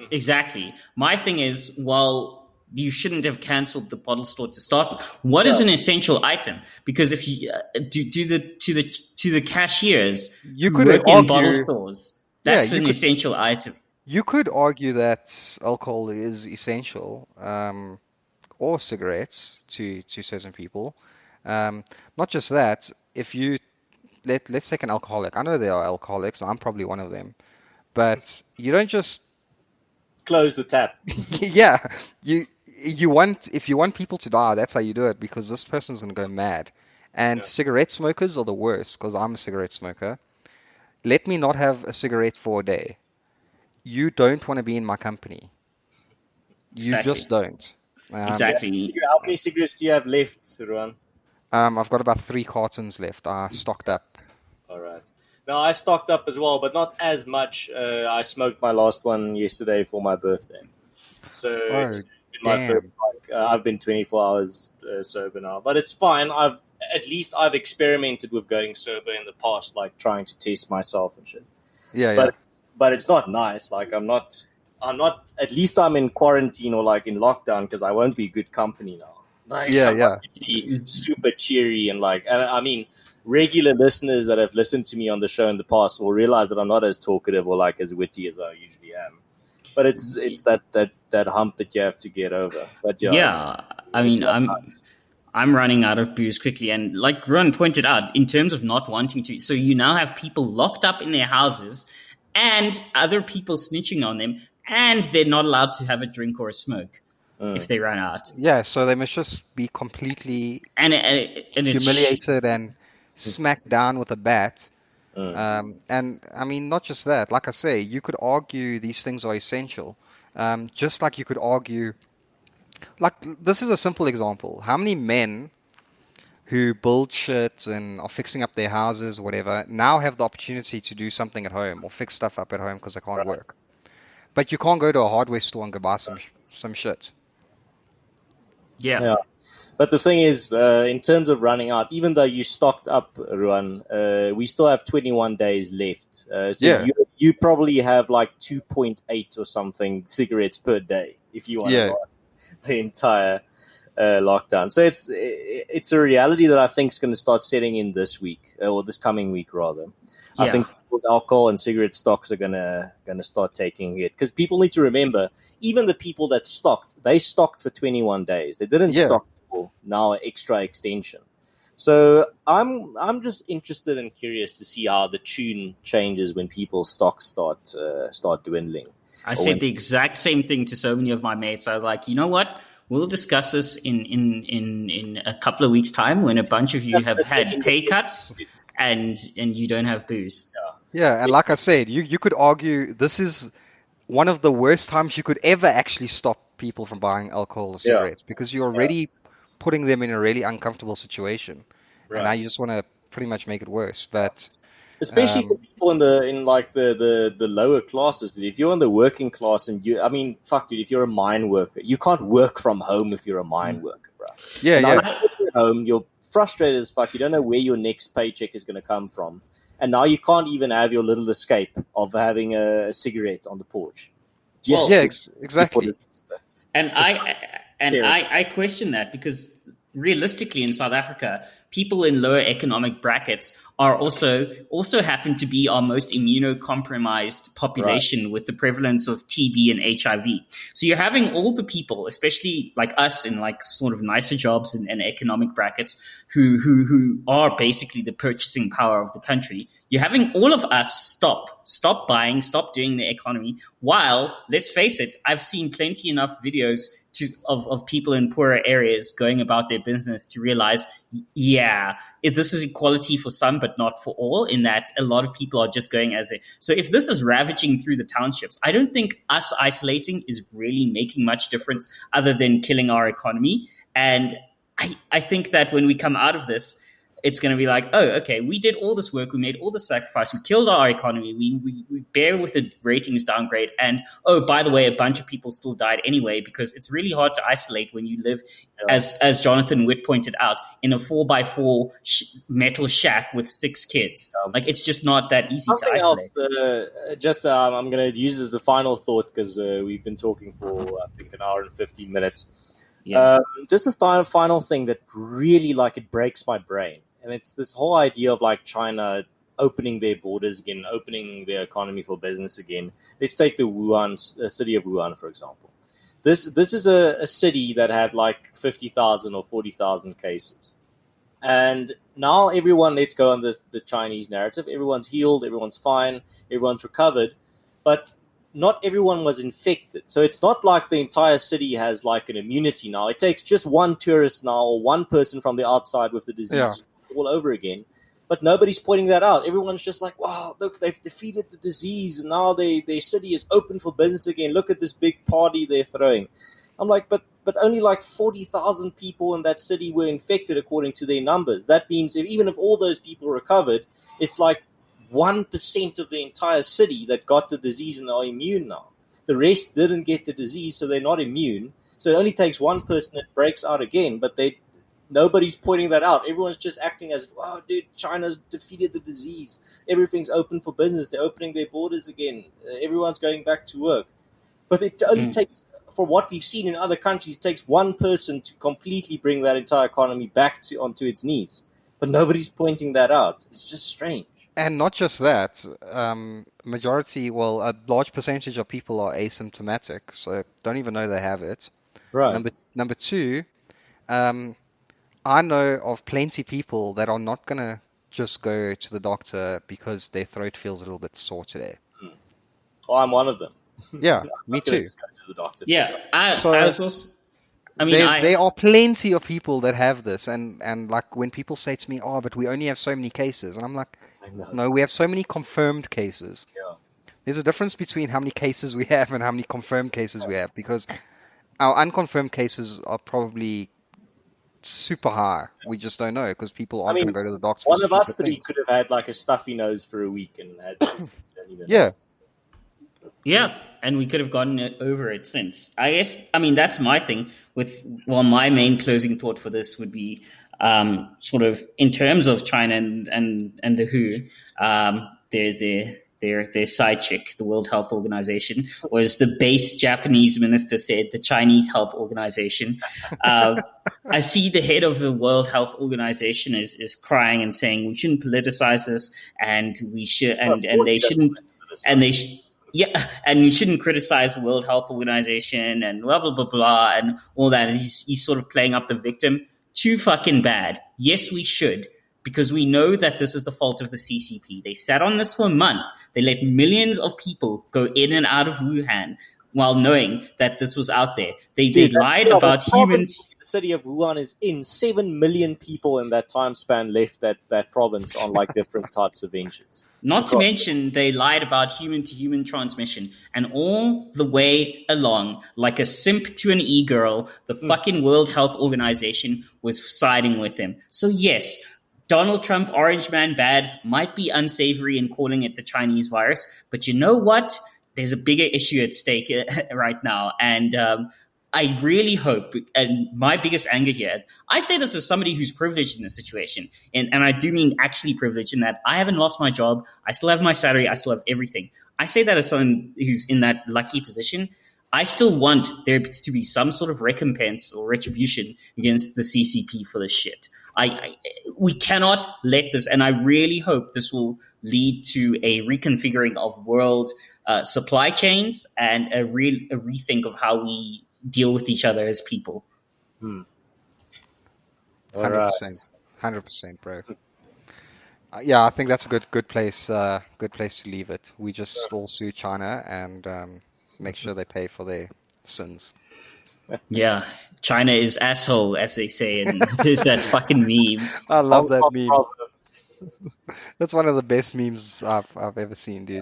Speaker 1: Exactly. My thing is, well, you shouldn't have cancelled the bottle store to start with. What is an essential item? Because if you to the cashiers
Speaker 3: You
Speaker 1: who
Speaker 3: could
Speaker 1: work in
Speaker 3: argue-
Speaker 1: bottle stores, that's
Speaker 3: you
Speaker 1: an
Speaker 3: could-
Speaker 1: essential item.
Speaker 3: You could argue that alcohol is essential, or cigarettes to certain people. Not just that, if you let's take an alcoholic. I know there are alcoholics. I'm probably one of them. But you don't just
Speaker 4: Close the tap.
Speaker 3: yeah, you want, if you want people to die, that's how you do it, because this person's going to go mad. And cigarette smokers are the worst, because I'm a cigarette smoker. Let me not have a cigarette for a day. You don't want to be in my company. You
Speaker 1: Exactly.
Speaker 3: just don't.
Speaker 1: Exactly.
Speaker 4: How many cigarettes do you have left, Ruan?
Speaker 3: I've got about 3 cartons left. I stocked up.
Speaker 4: All right. No, I stocked up as well, but not as much. I smoked my last one yesterday for my birthday. So it's been my
Speaker 3: damn.
Speaker 4: first, I've been 24 hours sober now, but it's fine. I've experimented with going sober in the past, like trying to test myself and shit.
Speaker 3: Yeah.
Speaker 4: But it's not nice. Like I'm not. At least I'm in quarantine or like in lockdown because I won't be good company now. Like,
Speaker 3: Yeah,
Speaker 4: I'm
Speaker 3: yeah.
Speaker 4: not gonna be super cheery and I mean, regular listeners that have listened to me on the show in the past will realize that I'm not as talkative or like as witty as I usually am. But it's that hump that you have to get over. But
Speaker 1: Yeah, I mean, I'm running out of booze quickly, and like Ron pointed out, in terms of not wanting to, so you now have people locked up in their houses, and other people snitching on them, and they're not allowed to have a drink or a smoke if they run out.
Speaker 3: Yeah, so they must just be completely
Speaker 1: And it's
Speaker 3: humiliated and smacked down with a bat. And I mean, not just that. Like I say, you could argue these things are essential. Just like you could argue, like this is a simple example. How many men who build shit and are fixing up their houses, whatever, now have the opportunity to do something at home or fix stuff up at home because they can't work? But you can't go to a hardware store and go buy some shit.
Speaker 1: Yeah.
Speaker 4: But the thing is, in terms of running out, even though you stocked up, Ruan, we still have 21 days left. So you probably have like 2.8 or something cigarettes per day if you want to last the entire lockdown. So it's a reality that I think is going to start setting in this week or this coming week rather. Yeah. I think people's alcohol and cigarette stocks are gonna start taking it because people need to remember, even the people that stocked, they stocked for 21 days. They didn't stock for now an extra extension. So I'm just interested and curious to see how the tune changes when people's stocks start dwindling.
Speaker 1: I said the exact same thing to so many of my mates. I was like, you know what? We'll discuss this in a couple of weeks' time when a bunch of you have had pay cuts and you don't have booze.
Speaker 3: Yeah, and like I said, you could argue this is one of the worst times you could ever actually stop people from buying alcohol or cigarettes because you're already putting them in a really uncomfortable situation. Right. And now you just want to pretty much make it worse. But
Speaker 4: Especially for people in like the lower classes, dude. If you're in the working class and fuck, dude, if you're a mine worker, you can't work from home if you're a mine worker, bro.
Speaker 3: Yeah,
Speaker 4: Now,
Speaker 3: yeah.
Speaker 4: if you're at home, you're frustrated as fuck. You don't know where your next paycheck is going to come from. And now you can't even have your little escape of having a cigarette on the porch.
Speaker 3: Well, yeah, exactly.
Speaker 1: And I question that, because realistically in South Africa, people in lower economic brackets are also happen to be our most immunocompromised population, right, with the prevalence of TB and HIV. So you're having all the people, especially like us in like sort of nicer jobs and economic brackets, who are basically the purchasing power of the country. You're having all of us stop buying, stop doing the economy. While, let's face it, I've seen plenty enough videos of people in poorer areas going about their business to realize, this is equality for some, but not for all, in that a lot of people are just going as a... So if this is ravaging through the townships, I don't think us isolating is really making much difference other than killing our economy. And I think that when we come out of this, it's going to be like, oh, okay, we did all this work, we made all the sacrifice, we killed our economy, we bear with the ratings downgrade, and oh, by the way, a bunch of people still died anyway, because it's really hard to isolate when you live, as Jonathan Witt pointed out, in a 4x4 metal shack with 6 kids. Like, it's just not that easy to isolate.
Speaker 4: I'm going to use as a final thought, because we've been talking for, I think, an hour and 15 minutes. Yeah. Just the final thing that really, like, it breaks my brain. And it's this whole idea of like China opening their borders again, opening their economy for business again. Let's take the city of Wuhan, for example. This is a city that had like 50,000 or 40,000 cases. And now everyone, let's go on the Chinese narrative. Everyone's healed, everyone's fine, everyone's recovered. But not everyone was infected. So it's not like the entire city has like an immunity now. It takes just one tourist now or one person from the outside with the disease. Yeah. All over again, but nobody's pointing that out. Everyone's just like, wow, look, they've defeated the disease, and now their city is open for business again. Look at this big party they're throwing. I'm like, but only like 40,000 people in that city were infected according to their numbers. That means even if all those people recovered, it's like 1% of the entire city that got the disease and are immune now. The rest didn't get the disease, so they're not immune. So it only takes one person that breaks out again, but nobody's pointing that out. Everyone's just acting as, wow, dude, China's defeated the disease. Everything's open for business. They're opening their borders again. Everyone's going back to work. But it only takes, for what we've seen in other countries, it takes one person to completely bring that entire economy back onto its knees. But nobody's pointing that out. It's just strange.
Speaker 3: And not just that, a large percentage of people are asymptomatic, so don't even know they have it.
Speaker 4: Right.
Speaker 3: Number two, I know of plenty of people that are not going to just go to the doctor because their throat feels a little bit sore today.
Speaker 4: Well, I'm one of them.
Speaker 3: Yeah, me too.
Speaker 4: Just go to the doctor.
Speaker 1: Yeah,
Speaker 3: there are plenty of people that have this, and like when people say to me, oh, but we only have so many cases, and I'm like, no, we have so many confirmed cases.
Speaker 4: Yeah.
Speaker 3: There's a difference between how many cases we have and how many confirmed cases we have, because our unconfirmed cases are probably super high. We just don't know because people aren't going to go to the doctor.
Speaker 4: One of us three could have had like a stuffy nose for a week and had
Speaker 1: yeah, and we could have gotten over it since. I guess, that's my thing my main closing thought for this would be sort of in terms of China and the WHO, their side chick, the World Health Organization, was the base Japanese minister said, the Chinese Health Organization. I see the head of the World Health Organization is crying and saying we shouldn't politicize this, and we should, and they shouldn't, and they. And you shouldn't criticize the World Health Organization and blah, blah, blah, blah, and all that. He's sort of playing up the victim. Too fucking bad. Yes, we should, because we know that this is the fault of the CCP. They sat on this for a month. They let millions of people go in and out of Wuhan while knowing that this was out there. They lied about humans.
Speaker 4: The city of Wuhan is in. 7 million people in that time span left that province on like different types of ventures.
Speaker 1: Not to mention, they lied about human-to-human transmission. And all the way along, like a simp to an e-girl, the fucking World Health Organization was siding with them. So yes, Donald Trump, Orange Man bad, might be unsavory in calling it the Chinese virus, but you know what? There's a bigger issue at stake right now, and I really hope, and my biggest anger here, I say this as somebody who's privileged in this situation, and I do mean actually privileged in that I haven't lost my job, I still have my salary, I still have everything. I say that as someone who's in that lucky position. I still want there to be some sort of recompense or retribution against the CCP for this shit. We cannot let this, and I really hope this will lead to a reconfiguring of world supply chains and a rethink of how we deal with each other as people.
Speaker 3: 100%, bro. Yeah, I think that's a good place to leave it. We just all sue China and make sure they pay for their sins.
Speaker 1: Yeah, China is asshole, as they say, and there's that fucking meme.
Speaker 3: I love that meme. That's one of the best memes I've ever seen, dude.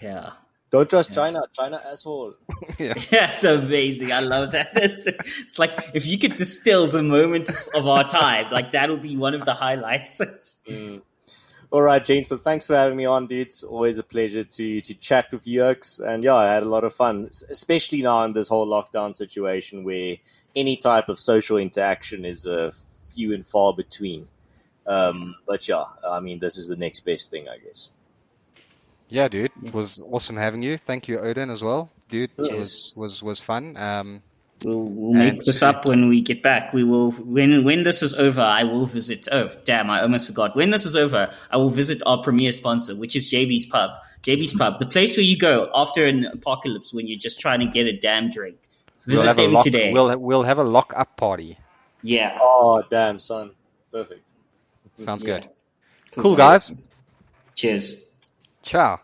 Speaker 1: Yeah.
Speaker 4: Don't trust China. China asshole.
Speaker 3: Yeah.
Speaker 1: That's amazing. I love that. It's like if you could distill the moments of our time, like that'll be one of the highlights.
Speaker 4: All right, James, but thanks for having me on, dude. It's always a pleasure to chat with you, Oaks. And yeah, I had a lot of fun, especially now in this whole lockdown situation where any type of social interaction is few and far between. But yeah, I mean, this is the next best thing, I guess.
Speaker 3: Yeah, dude, it was awesome having you. Thank you, Odin, as well, dude. It was fun.
Speaker 1: We'll make this up when we get back. We will when this is over. I will visit. Oh damn! I almost forgot. When this is over, I will visit our premier sponsor, which is JB's Pub. JB's Pub, the place where you go after an apocalypse when you're just trying to get a damn drink. Visit them today.
Speaker 3: We'll have a lock-up party.
Speaker 1: Yeah.
Speaker 4: Oh damn, son! Perfect.
Speaker 3: Sounds good. Cool, guys.
Speaker 1: Cheers.
Speaker 3: Ciao.